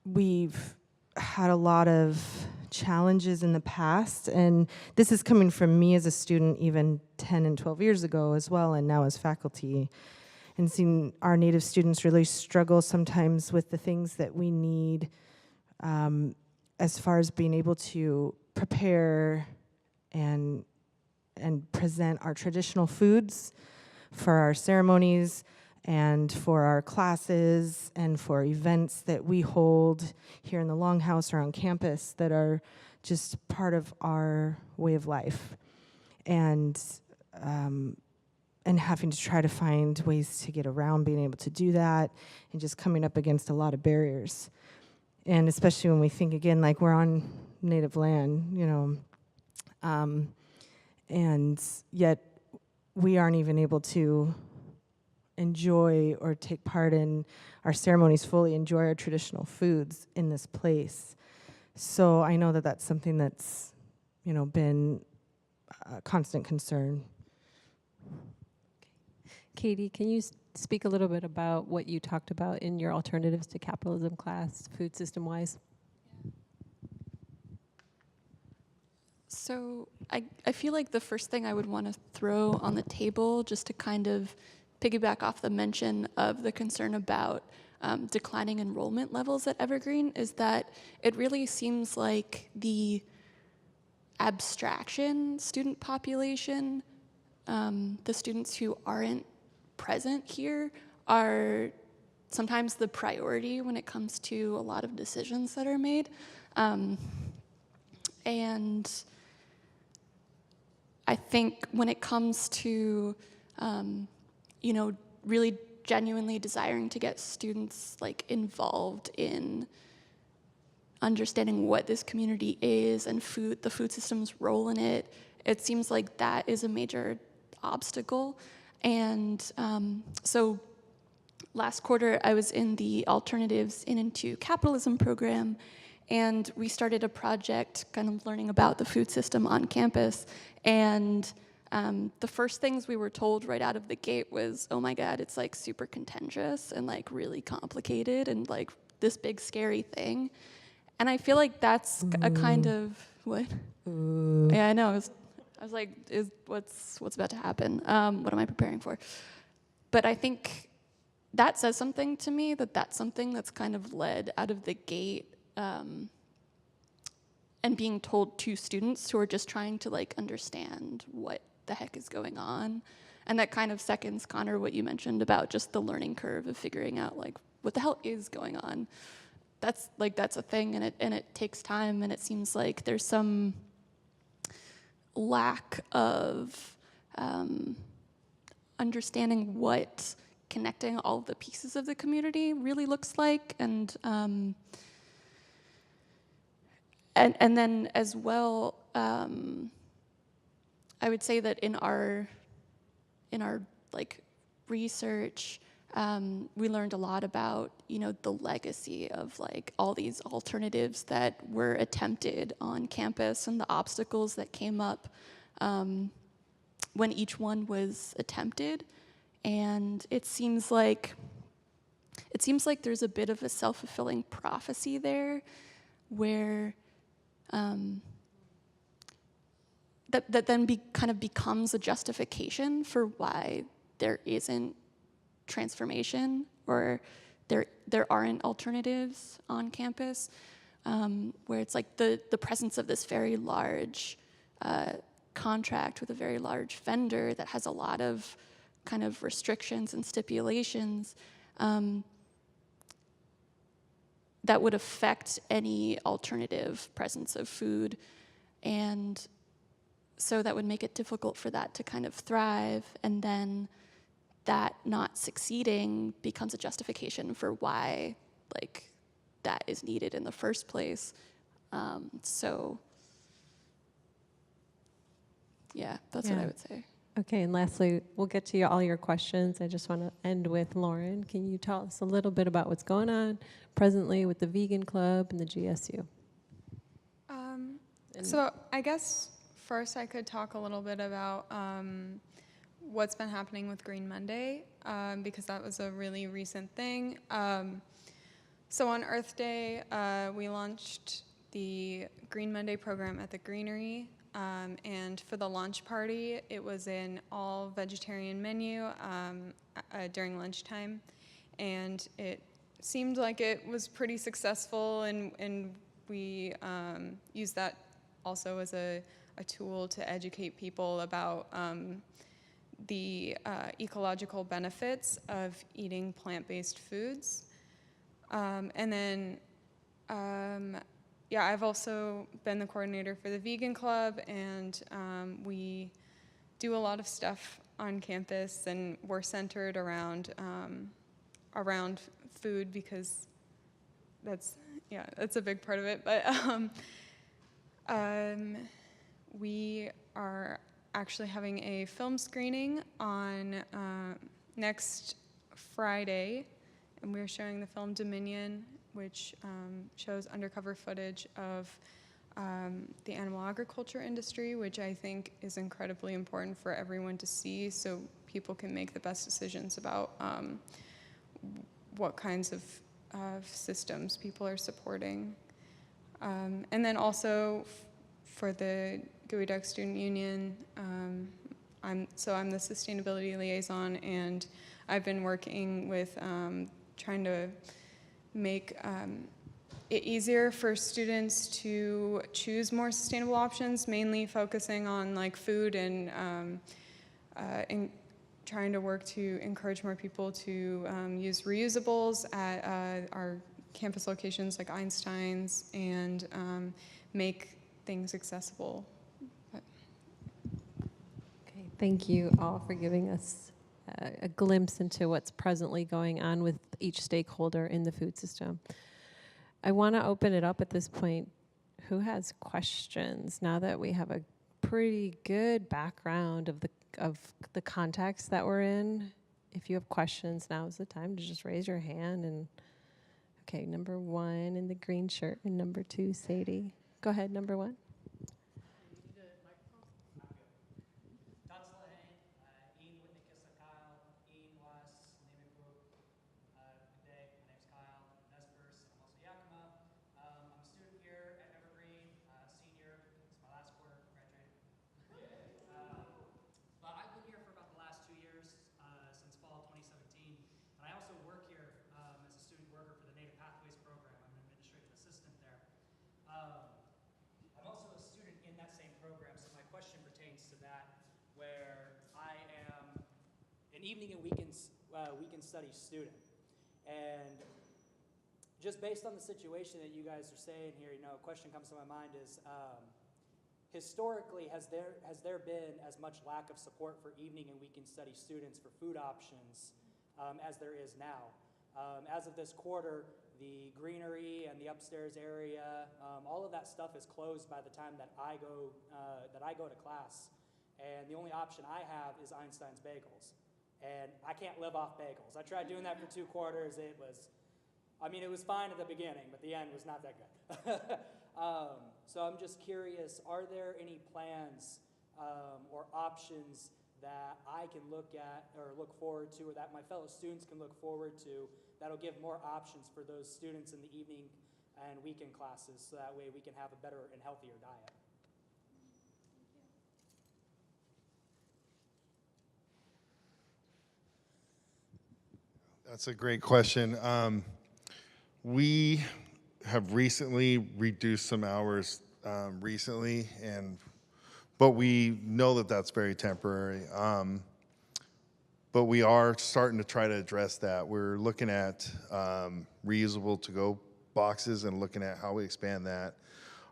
we've had a lot of challenges in the past, and this is coming from me as a student even 10 and 12 years ago as well, and now as faculty, and seeing our Native students really struggle sometimes with the things that we need as far as being able to prepare and present our traditional foods for our ceremonies and for our classes and for events that we hold here in the Longhouse or on campus that are just part of our way of life. And having to try to find ways to get around being able to do that and just coming up against a lot of barriers. And especially when we think, again, like we're on Native land, you know, and yet we aren't even able to enjoy or take part in our ceremonies fully, enjoy our traditional foods in this place. So I know that that's something that's, you know, been a constant concern. Katie, can you speak a little bit about what you talked about in your Alternatives to Capitalism class, food system-wise? So I feel like the first thing I would want to throw on the table, just to kind of piggyback off the mention of the concern about declining enrollment levels at Evergreen, is that it really seems like the abstraction student population, the students who aren't present here, are sometimes the priority when it comes to a lot of decisions that are made. And I think when it comes to, really genuinely desiring to get students like involved in understanding what this community is and the food system's role in it, it seems like that is a major obstacle. And so last quarter, I was in the Alternatives in Into Capitalism program, and we started a project kind of learning about the food system on campus. And the first things we were told right out of the gate was, oh my God, it's like super contentious and like really complicated and like this big scary thing. And I feel like that's a kind of, what? Yeah, I know. I was like, what's about to happen? What am I preparing for? But I think that says something to me, that's something that's kind of led out of the gate, and being told to students who are just trying to like understand what the heck is going on. And that kind of seconds, Connor, what you mentioned about just the learning curve of figuring out like what the hell is going on. That's a thing, and it takes time, and it seems like there's some lack of understanding what connecting all the pieces of the community really looks like, and then as well, I would say that in our like research, we learned a lot about the legacy of like all these alternatives that were attempted on campus and the obstacles that came up when each one was attempted. And it seems like there's a bit of a self-fulfilling prophecy there, where that then kind of becomes a justification for why there isn't transformation, or there aren't alternatives on campus, where it's like the presence of this very large contract with a very large vendor that has a lot of kind of restrictions and stipulations that would affect any alternative presence of food. And so that would make it difficult for that to kind of thrive, and then that not succeeding becomes a justification for why like that is needed in the first place. So yeah, that's what I would say. Okay, and lastly, we'll get to all your questions. I just want to end with Lauren. Can you tell us a little bit about what's going on presently with the Vegan Club and the GSU? So I guess first I could talk a little bit about what's been happening with Green Monday, because that was a really recent thing. So on Earth Day, we launched the Green Monday program at the Greenery. And for the launch party, it was an all-vegetarian menu during lunchtime. And it seemed like it was pretty successful, and we used that also as a tool to educate people about the ecological benefits of eating plant-based foods. And then I've also been the coordinator for the Vegan Club, and we do a lot of stuff on campus, and we're centered around food, because that's a big part of it. But we are actually having a film screening on next Friday, and we're showing the film Dominion, which shows undercover footage of the animal agriculture industry, which I think is incredibly important for everyone to see, so people can make the best decisions about what kinds of systems people are supporting. And then also for the Gooey Duck Student Union, I'm the sustainability liaison, and I've been working with trying to make it easier for students to choose more sustainable options, mainly focusing on like food and trying to work to encourage more people to use reusables at our campus locations like Einstein's and make things accessible. Okay, thank you all for giving us a glimpse into what's presently going on with each stakeholder in the food system. I want to open it up at this point. Who has questions now that we have a pretty good background of the context that we're in? If you have questions, now is the time to just raise your hand. And okay, number 1 in the green shirt and number 2, Sadie. Go ahead, number 1. Evening and weekend studies student, and just based on the situation that you guys are saying here, you know, a question comes to my mind is, historically, has there been as much lack of support for evening and weekend study students for food options as there is now? As of this quarter, the greenery and the upstairs area, all of that stuff is closed by the time that I go to class, and the only option I have is Einstein's Bagels. And I can't live off bagels. I tried doing that for 2 quarters. It was fine at the beginning, but the end was not that good. So I'm just curious, are there any plans or options that I can look at or look forward to, or that my fellow students can look forward to, that'll give more options for those students in the evening and weekend classes, so that way we can have a better and healthier diet? That's a great question. We have recently reduced some hours but we know that that's very temporary. But we are starting to try to address that. We're looking at reusable to-go boxes and looking at how we expand that.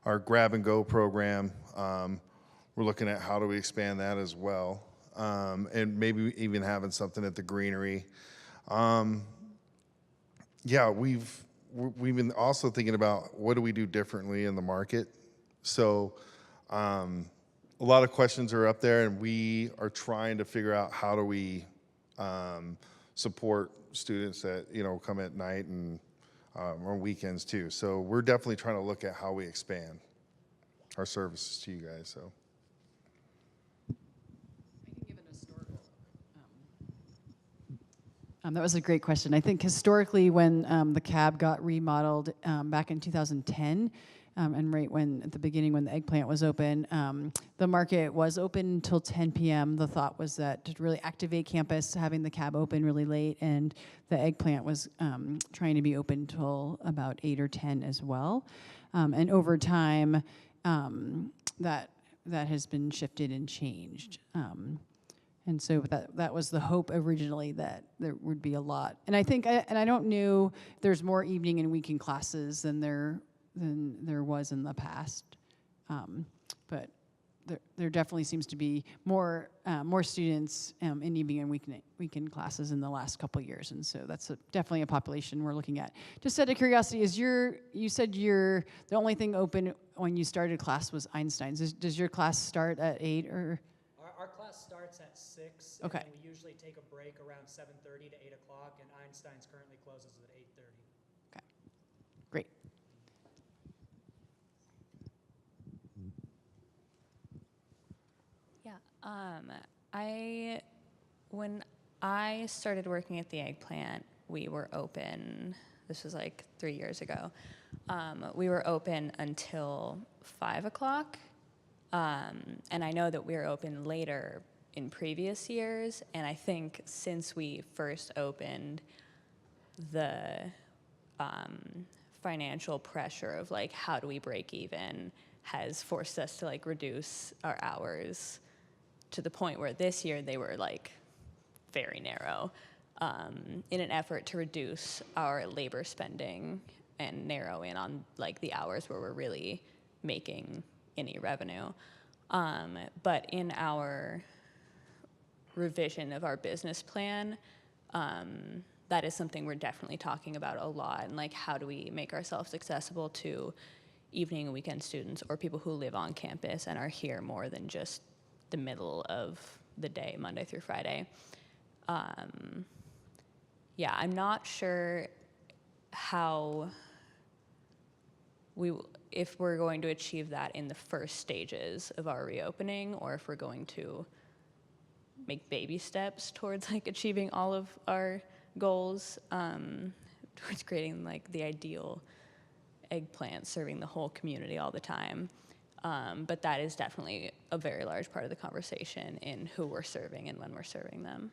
Our grab-and-go program, we're looking at how do we expand that as well, and maybe even having something at the greenery. Yeah, we've been also thinking about what do we do differently in the market. So a lot of questions are up there, and we are trying to figure out how do we support students that come at night and on weekends too. So we're definitely trying to look at how we expand our services to you guys. So. That was a great question. I think historically when the cab got remodeled back in 2010, and right at the beginning when the eggplant was open, the market was open until 10 p.m. The thought was that to really activate campus, having the cab open really late, and the eggplant was trying to be open until about 8 or 10 as well. And over time, that has been shifted and changed. And so that was the hope originally, that there would be a lot. And I think, and I don't know, there's more evening and weekend classes than there was in the past. But there definitely seems to be more students in evening and weekend classes in the last couple of years. And so that's definitely a population we're looking at. Just out of curiosity, you said the only thing open when you started class was Einstein's. Does your class start at 8 or? Our class starts at 6, okay. And we usually take a break around 7:30 to 8 o'clock, and Einstein's currently closes at 8:30. Okay, great. Yeah, when I started working at the eggplant, we were open, this was like 3 years ago, we were open until 5 o'clock. And I know that we were open later in previous years, and I think since we first opened, the financial pressure of like, how do we break even, has forced us to like reduce our hours to the point where this year they were like very narrow, in an effort to reduce our labor spending and narrow in on like the hours where we're really making any revenue. But in our revision of our business plan, that is something we're definitely talking about a lot, and like, how do we make ourselves accessible to evening and weekend students or people who live on campus and are here more than just the middle of the day, Monday through Friday. Yeah, I'm not sure how if we're going to achieve that in the first stages of our reopening, or if we're going to make baby steps towards like achieving all of our goals, towards creating like the ideal eggplant serving the whole community all the time. But that is definitely a very large part of the conversation in who we're serving and when we're serving them.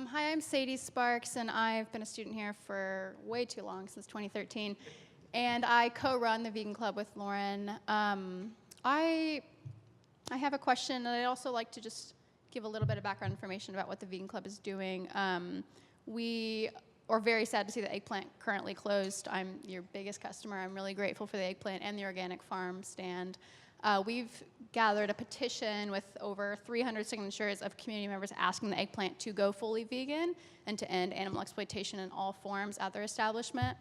Hi, I'm Sadie Sparks, and I've been a student here for way too long, since 2013. And I co-run the Vegan Club with Lauren. I have a question, and I'd also like to just give a little bit of background information about what the Vegan Club is doing. We are very sad to see the eggplant currently closed. I'm your biggest customer. I'm really grateful for the eggplant and the organic farm stand. We've gathered a petition with over 300 signatures of community members asking the eggplant to go fully vegan and to end animal exploitation in all forms at their establishment.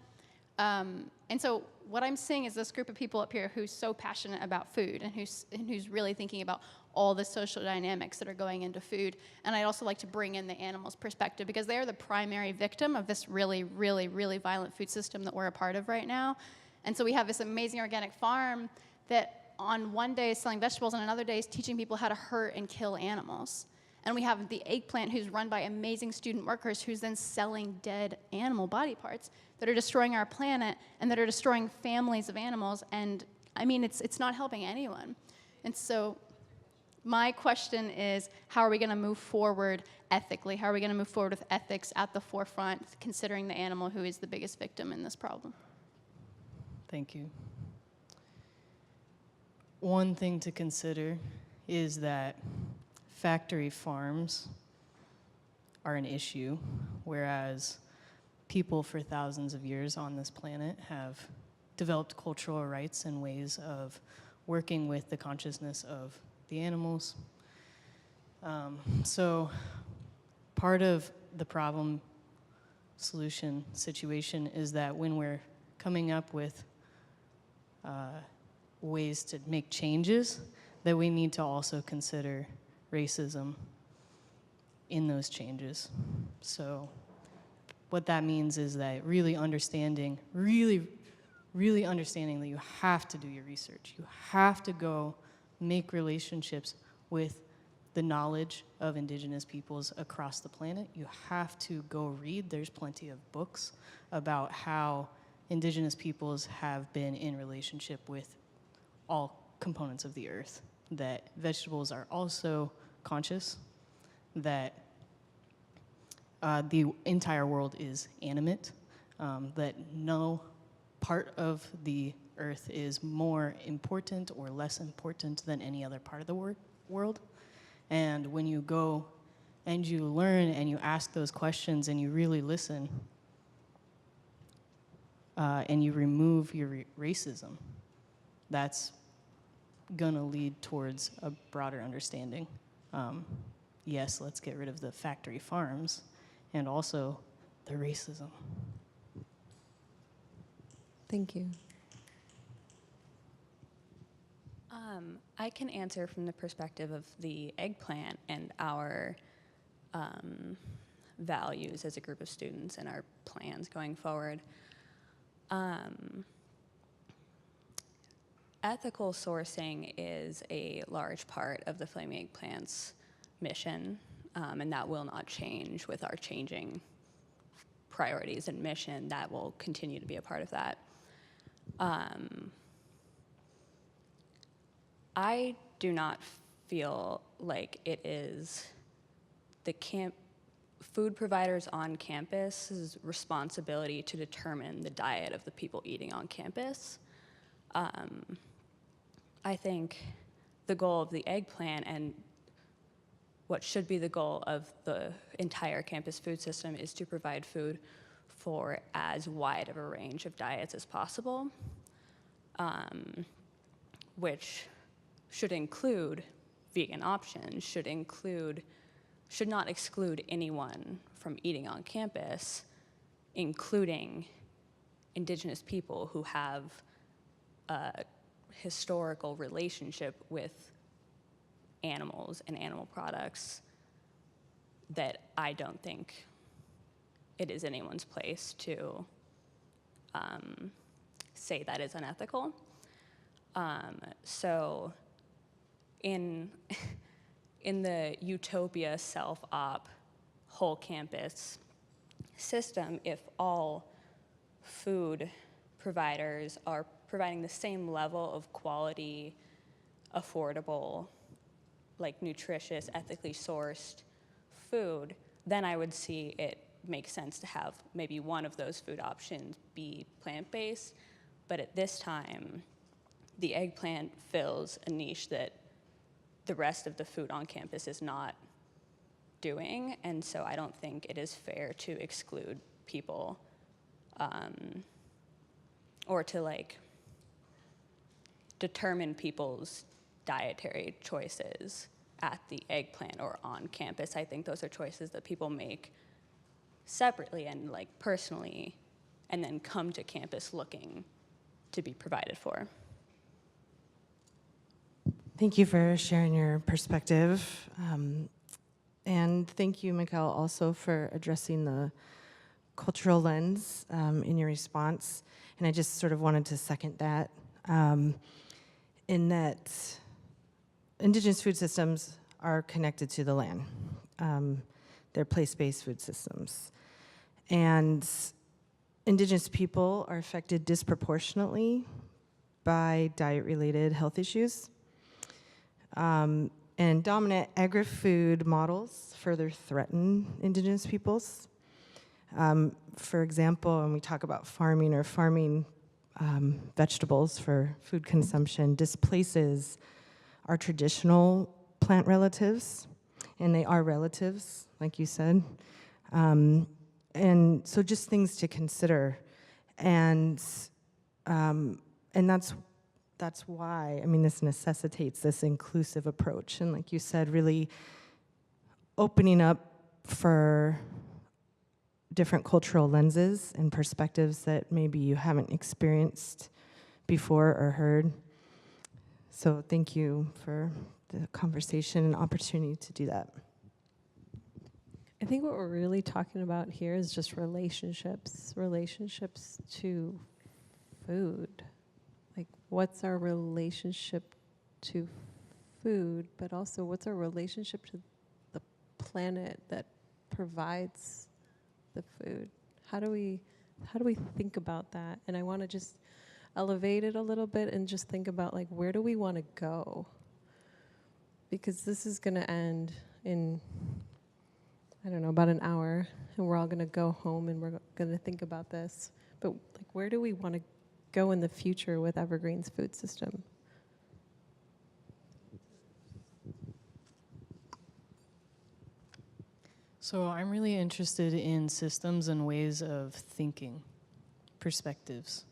And so what I'm seeing is this group of people up here who's so passionate about food and who's really thinking about all the social dynamics that are going into food. And I'd also like to bring in the animals' perspective, because they are the primary victim of this really, really, really violent food system that we're a part of right now. And so we have this amazing organic farm that on one day is selling vegetables and another day is teaching people how to hurt and kill animals. And we have the eggplant, who's run by amazing student workers, who's then selling dead animal body parts that are destroying our planet and that are destroying families of animals. And I mean, it's not helping anyone. And so my question is, how are we going to move forward ethically? How are we going to move forward with ethics at the forefront, considering the animal who is the biggest victim in this problem? Thank you. One thing to consider is that factory farms are an issue, whereas people for thousands of years on this planet have developed cultural rights and ways of working with the consciousness of the animals. So part of the problem solution situation is that when we're coming up with ways to make changes, that we need to also consider racism in those changes. So what that means is that really understanding that you have to do your research. You have to go make relationships with the knowledge of indigenous peoples across the planet. You have to go read. There's plenty of books about how indigenous peoples have been in relationship with all components of the earth, that vegetables are also conscious, that the entire world is animate, that no part of the earth is more important or less important than any other part of the world. And when you go and you learn and you ask those questions and you really listen, and you remove your racism, that's gonna lead towards a broader understanding. Yes, let's get rid of the factory farms and also the racism. Thank you. I can answer from the perspective of the eggplant and our values as a group of students and our plans going forward. Ethical sourcing is a large part of the Flaming Eggplant's mission, and that will not change with our changing priorities and mission. That will continue to be a part of that. I do not feel like it is the food providers on campus's responsibility to determine the diet of the people eating on campus. I think the goal of the egg plan and what should be the goal of the entire campus food system is to provide food for as wide of a range of diets as possible, which should include vegan options, should not exclude anyone from eating on campus, including Indigenous people who have a historical relationship with animals and animal products that I don't think it is anyone's place to say that is unethical. So in the utopia self-op whole campus system, if all food providers are providing the same level of quality, affordable, like nutritious, ethically sourced food, then I would see it make sense to have maybe one of those food options be plant-based. But at this time, the eggplant fills a niche that the rest of the food on campus is not doing, and so I don't think it is fair to exclude people or to like determine people's dietary choices at the eggplant or on campus. I think those are choices that people make separately and like personally, and then come to campus looking to be provided for. Thank you for sharing your perspective. And thank you, Mikkel, also for addressing the cultural lens in your response. And I just sort of wanted to second that, in that Indigenous food systems are connected to the land. They're place-based food systems. And Indigenous people are affected disproportionately by diet-related health issues. And dominant agri-food models further threaten Indigenous peoples. For example, when we talk about farming or farming vegetables for food consumption, displaces our traditional plant relatives, and they are relatives, like you said. And so just things to consider. And that's why, I mean, this necessitates this inclusive approach. And like you said, really opening up for different cultural lenses and perspectives that maybe you haven't experienced before or heard. So thank you for the conversation and opportunity to do that. I think what we're really talking about here is just relationships to food. Like, what's our relationship to food, but also what's our relationship to the planet that provides the food? How do we think about that? And I want to just elevate it a little bit and just think about, like, where do we want to go? Because this is going to end in, I don't know, about an hour, and we're all going to go home and we're going to think about this. But like, where do we want to go in the future with Evergreen's food system? So I'm really interested in systems and ways of thinking, perspectives.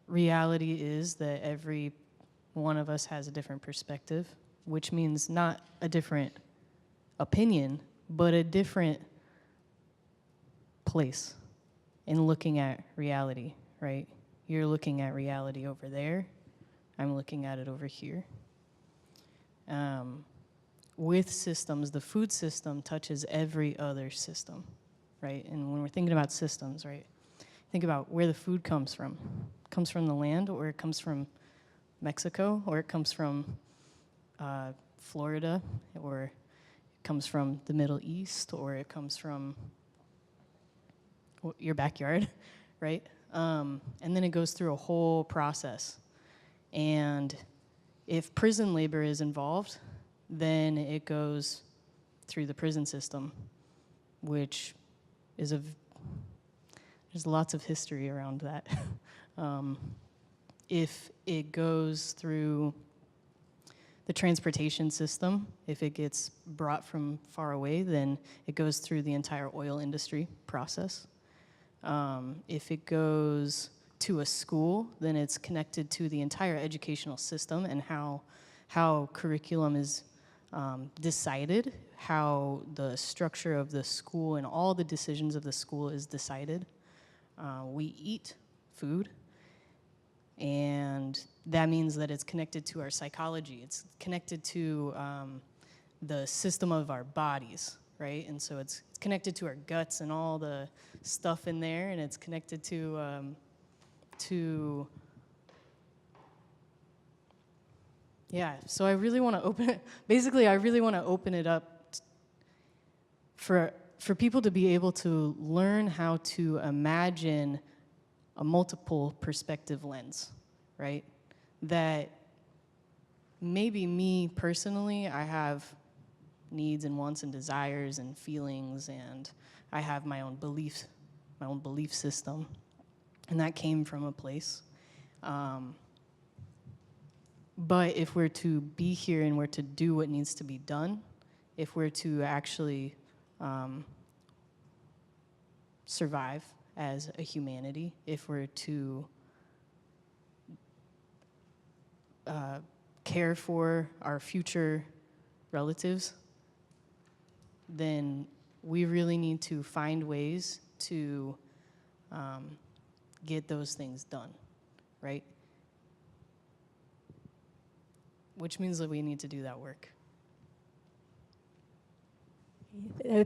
Reality is that every one of us has a different perspective, which means not a different opinion, but a different place in looking at reality, right? You're looking at reality over there. I'm looking at it over here. With systems, the food system touches every other system, right? And when we're thinking about systems, right, think about where the food comes from. It comes from the land, or it comes from Mexico, or it comes from Florida, or it comes from the Middle East, or it comes from your backyard, right? And then it goes through a whole process. And if prison labor is involved, then it goes through the prison system, which is there's lots of history around that. If it goes through the transportation system, if it gets brought from far away, then it goes through the entire oil industry process. If it goes to a school, then it's connected to the entire educational system and how curriculum is decided, how the structure of the school and all the decisions of the school is decided. We eat food, and that means that it's connected to our psychology. It's connected to the system of our bodies, right? And so it's connected to our guts and all the stuff in there, and it's connected to yeah, so I really want to open it, basically I really want to open it up for people to be able to learn how to imagine a multiple perspective lens, right? That maybe me personally, I have needs and wants and desires and feelings, and I have my own belief system, and that came from a place. But if we're to be here and we're to do what needs to be done, if we're to actually survive as a humanity, if we're to care for our future relatives, then we really need to find ways to get those things done, right? Which means that we need to do that work.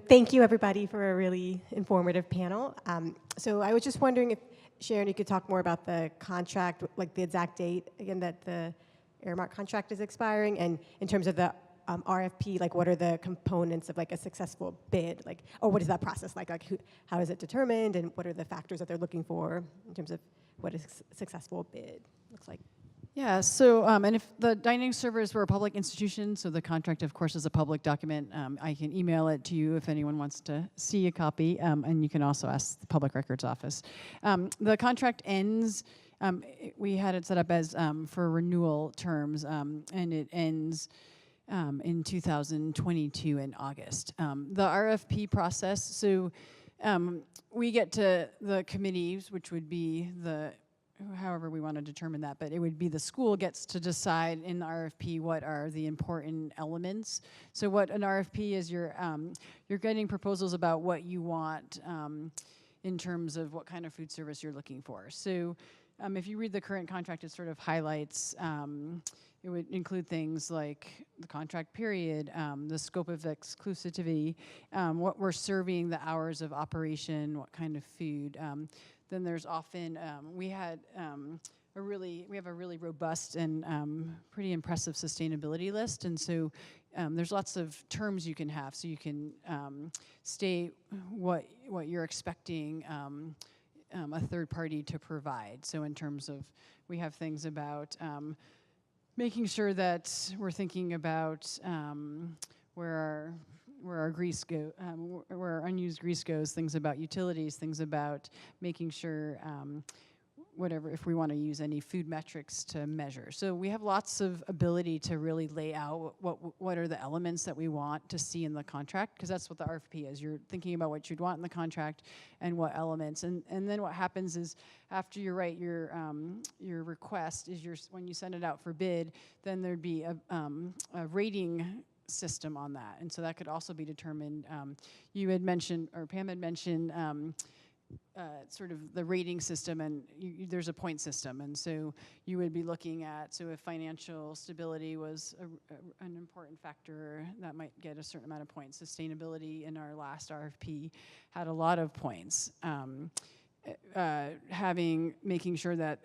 Thank you, everybody, for a really informative panel. So I was just wondering if, Sharon, you could talk more about the contract, like the exact date, again, that the Aramark contract is expiring, and in terms of the RFP, like what are the components of like a successful bid, like, or what is that process like how is it determined, and what are the factors that they're looking for in terms of what a successful bid looks like? Yeah, so, and if the dining servers were a public institution, so the contract, of course, is a public document, I can email it to you if anyone wants to see a copy, and you can also ask the Public Records Office. The contract ends, we had it set up as for renewal terms, and it ends in 2022 in August. The RFP process, so we get to the committees, which would be however we want to determine that, but it would be the school gets to decide in the RFP what are the important elements. So what an RFP is, you're getting proposals about what you want in terms of what kind of food service you're looking for. So if you read the current contract, it sort of highlights, it would include things like the contract period, the scope of exclusivity, what we're serving, the hours of operation, what kind of food. Then there's often, we have a really robust and pretty impressive sustainability list, and so there's lots of terms you can have, so you can state what you're expecting a third party to provide. So in terms of, we have things about making sure that we're thinking about where our grease go, where our unused grease goes, things about utilities, things about making sure whatever, if we want to use any food metrics to measure. So we have lots of ability to really lay out what are the elements that we want to see in the contract, because that's what the RFP is. You're thinking about what you'd want in the contract and what elements. And then what happens is after you write your request, is when you send it out for bid, then there'd be a rating system on that. And so that could also be determined. You had mentioned, or Pam had mentioned, sort of the rating system, and there's a point system, and so you would be looking at, so if financial stability was an important factor, that might get a certain amount of points. Sustainability in our last RFP had a lot of points. Making sure that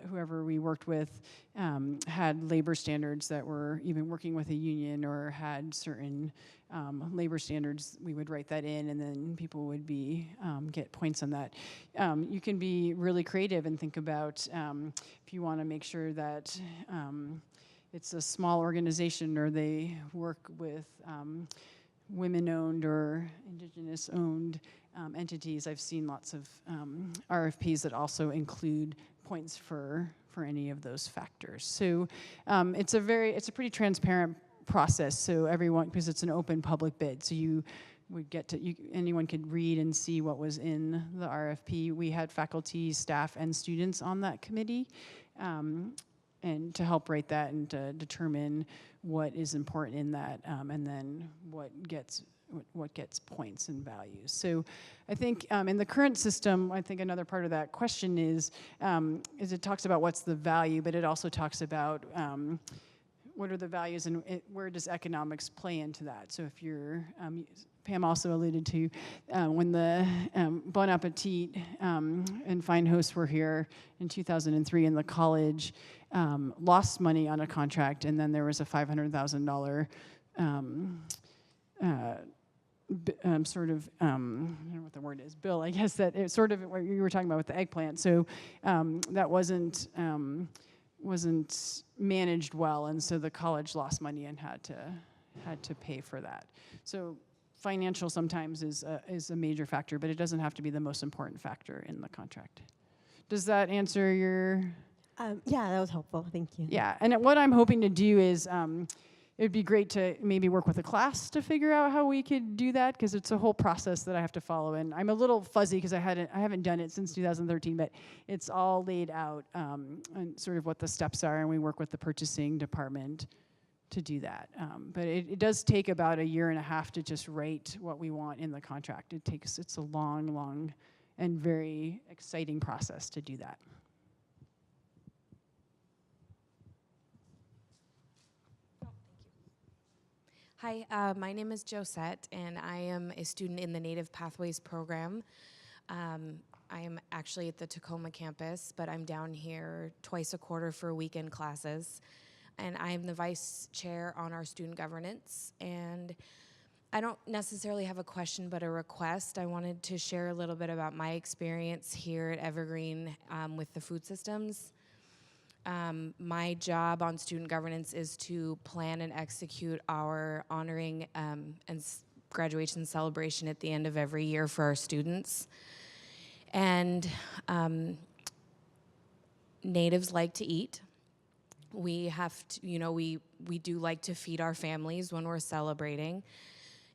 whoever we worked with had labor standards that were even working with a union or had certain labor standards, we would write that in, and then people would get points on that. You can be really creative and think about if you want to make sure that it's a small organization or they work with women-owned or indigenous-owned entities. I've seen lots of RFPs that also include points for any of those factors. So it's a pretty transparent process. So everyone, because it's an open public bid, so you would get to, anyone could read and see what was in the RFP. We had faculty, staff, and students on that committee, and to help write that and to determine what is important in that, and then what gets points and values. So I think in the current system, I think another part of that question is it talks about what's the value, but it also talks about what are the values and where does economics play into that. So if you're, Pam also alluded to when the Bon Appetit and Fine Hosts were here in 2003, and the college lost money on a contract, and then there was a $500,000 sort of, I don't know what the word is, bill, I guess, that it's sort of what you were talking about with the eggplant. So that wasn't managed well, and so the college lost money and had to pay for that. So financial sometimes is a major factor, but it doesn't have to be the most important factor in the contract. Does that answer your? Yeah, that was helpful. Thank you. Yeah, and what I'm hoping to do is it'd be great to maybe work with a class to figure out how we could do that, because it's a whole process that I have to follow. And I'm a little fuzzy because I haven't done it since 2013, but it's all laid out and sort of what the steps are, and we work with the purchasing department to do that. But it does take about 1.5 years to just write what we want in the contract. It's a long, long and very exciting process to do that. Hi, my name is Josette, and I am a student in the Native Pathways program. I am actually at the Tacoma campus, but I'm down here twice a quarter for weekend classes. And I'm the vice chair on our student governance. And I don't necessarily have a question, but a request. I wanted to share a little bit about my experience here at Evergreen with the food systems. My job on student governance is to plan and execute our honoring and graduation celebration at the end of every year for our students. And natives like to eat. We have to, we do like to feed our families when we're celebrating.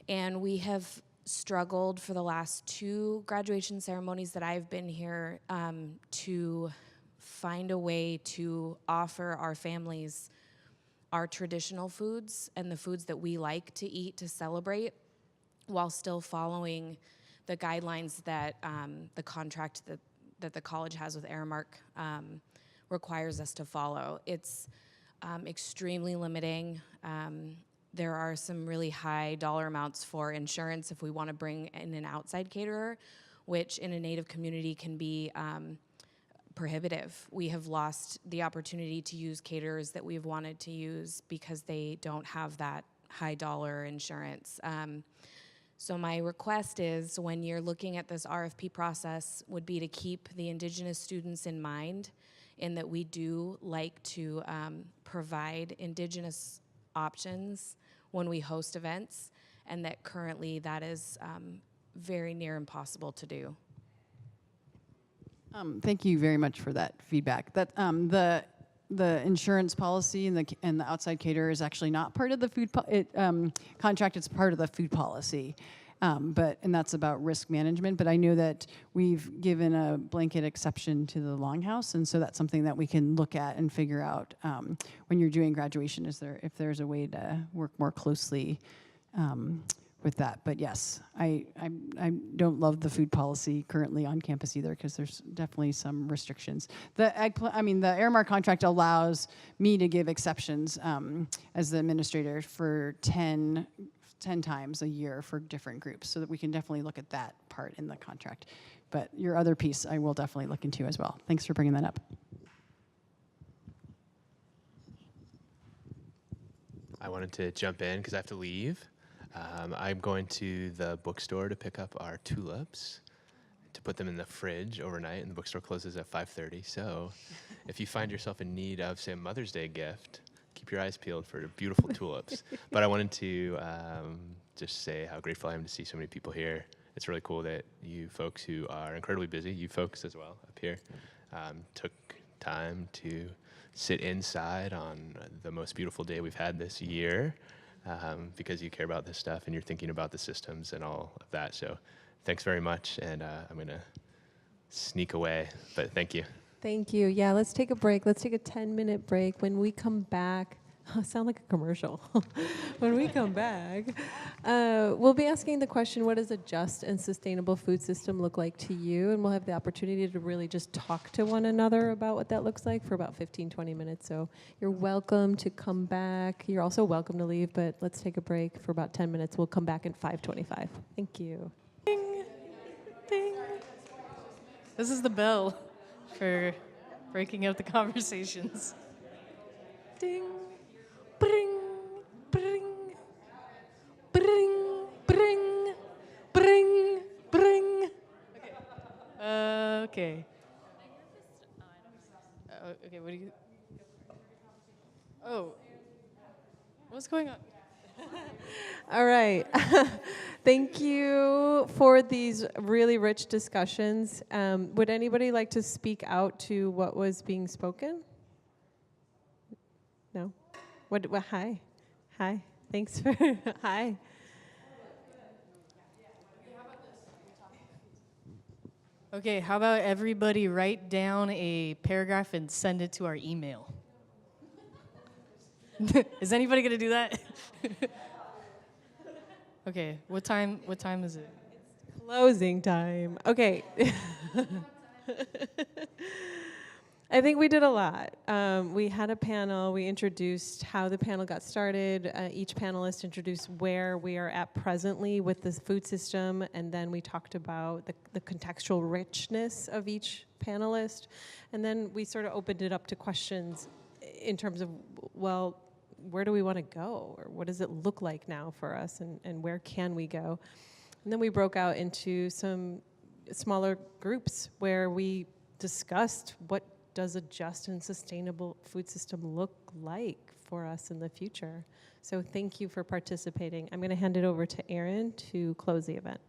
And we have struggled for the last 2 graduation ceremonies that I've been here to find a way to offer our families our traditional foods and the foods that we like to eat to celebrate, while still following the guidelines that the contract that the college has with Aramark requires us to follow. It's extremely limiting. There are some really high dollar amounts for insurance if we want to bring in an outside caterer, which in a Native community can be prohibitive. We have lost the opportunity to use caterers that we've wanted to use because they don't have that high dollar insurance. So my request is, when you're looking at this RFP process, would be to keep the Indigenous students in mind, in that we do like to provide Indigenous options when we host events, and that currently that is very near impossible to do. Thank you very much for that feedback. That the insurance policy and the outside caterer is actually not part of the food contract. It's part of the food policy, and that's about risk management. But I know that we've given a blanket exception to the Longhouse, and so that's something that we can look at and figure out when you're doing graduation. If there's a way to work more closely with that. But yes, I don't love the food policy currently on campus either, because there's definitely some restrictions. The Aramark contract allows me to give exceptions as the administrator for 10 times a year for different groups, so that we can definitely look at that part in the contract. But your other piece, I will definitely look into as well. Thanks for bringing that up. I wanted to jump in because I have to leave. I'm going to the bookstore to pick up our tulips, to put them in the fridge overnight, and the bookstore closes at 5:30. So if you find yourself in need of, say, a Mother's Day gift, keep your eyes peeled for beautiful tulips. But I wanted to just say how grateful I am to see so many people here. It's really cool that you folks who are incredibly busy, you folks as well up here, took time to sit inside on the most beautiful day we've had this year, because you care about this stuff and you're thinking about the systems and all of that. So thanks very much, and I'm going to sneak away, but thank you. Thank you. Yeah, let's take a break. Let's take a 10-minute break. When we come back, sound like a commercial. When we come back, we'll be asking the question, what does a just and sustainable food system look like to you? And we'll have the opportunity to really just talk to one another about what that looks like for about 15, 20 minutes. So you're welcome to come back. You're also welcome to leave, but let's take a break for about 10 minutes. We'll come back at 5:25. Thank you. Ding, ding. This is the bell for breaking up the conversations. Ding, bring, bring, bring, bring, bring, bring. Okay. Okay, what do you... Oh. What's going on? All right. Thank you for these really rich discussions. Would anybody like to speak out to what was being spoken? No? What hi. Hi. Thanks for, hi. Okay, how about everybody write down a paragraph and send it to our email? Is anybody going to do that? Okay, what time is it? Closing time. Okay. I think we did a lot. We had a panel. We introduced how the panel got started. Each panelist introduced where we are at presently with the food system, and then we talked about the contextual richness of each panelist. And then we sort of opened it up to questions in terms of, well, where do we want to go? Or what does it look like now for us, and where can we go? And then we broke out into some smaller groups where we discussed what does a just and sustainable food system look like for us in the future. So thank you for participating. I'm going to hand it over to Erin to close the event.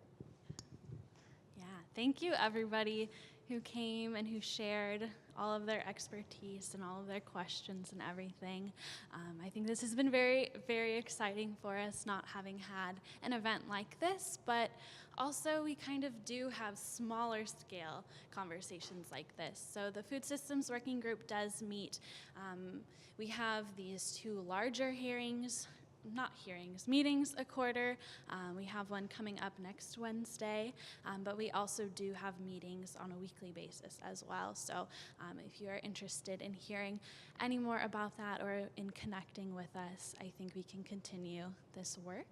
Yeah, thank you everybody who came and who shared all of their expertise and all of their questions and everything. I think this has been very, very exciting for us, not having had an event like this, but also we kind of do have smaller scale conversations like this. So the Food Systems Working Group does meet. We have these two larger meetings a quarter. We have one coming up next Wednesday, but we also do have meetings on a weekly basis as well. So if you are interested in hearing any more about that or in connecting with us, I think we can continue this work.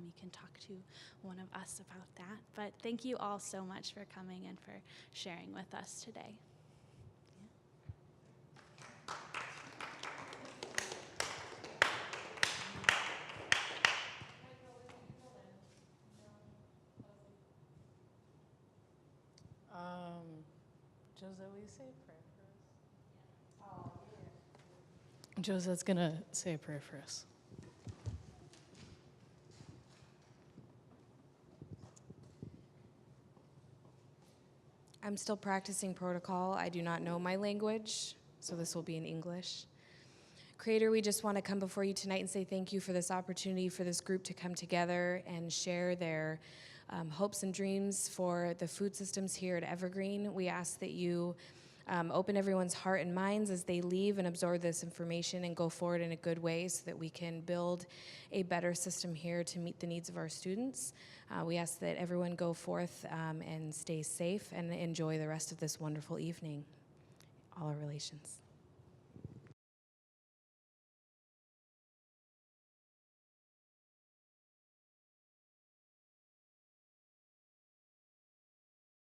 You can talk to one of us about that. But thank you all so much for coming and for sharing with us today. Josette, will you say a prayer for us? Josette's going to say a prayer for us. I'm still practicing protocol. I do not know my language, so this will be in English. Creator, we just want to come before you tonight and say thank you for this opportunity for this group to come together and share their hopes and dreams for the food systems here at Evergreen. We ask that you open everyone's heart and minds as they leave and absorb this information and go forward in a good way so that we can build a better system here to meet the needs of our students. We ask that everyone go forth and stay safe and enjoy the rest of this wonderful evening. All our relations.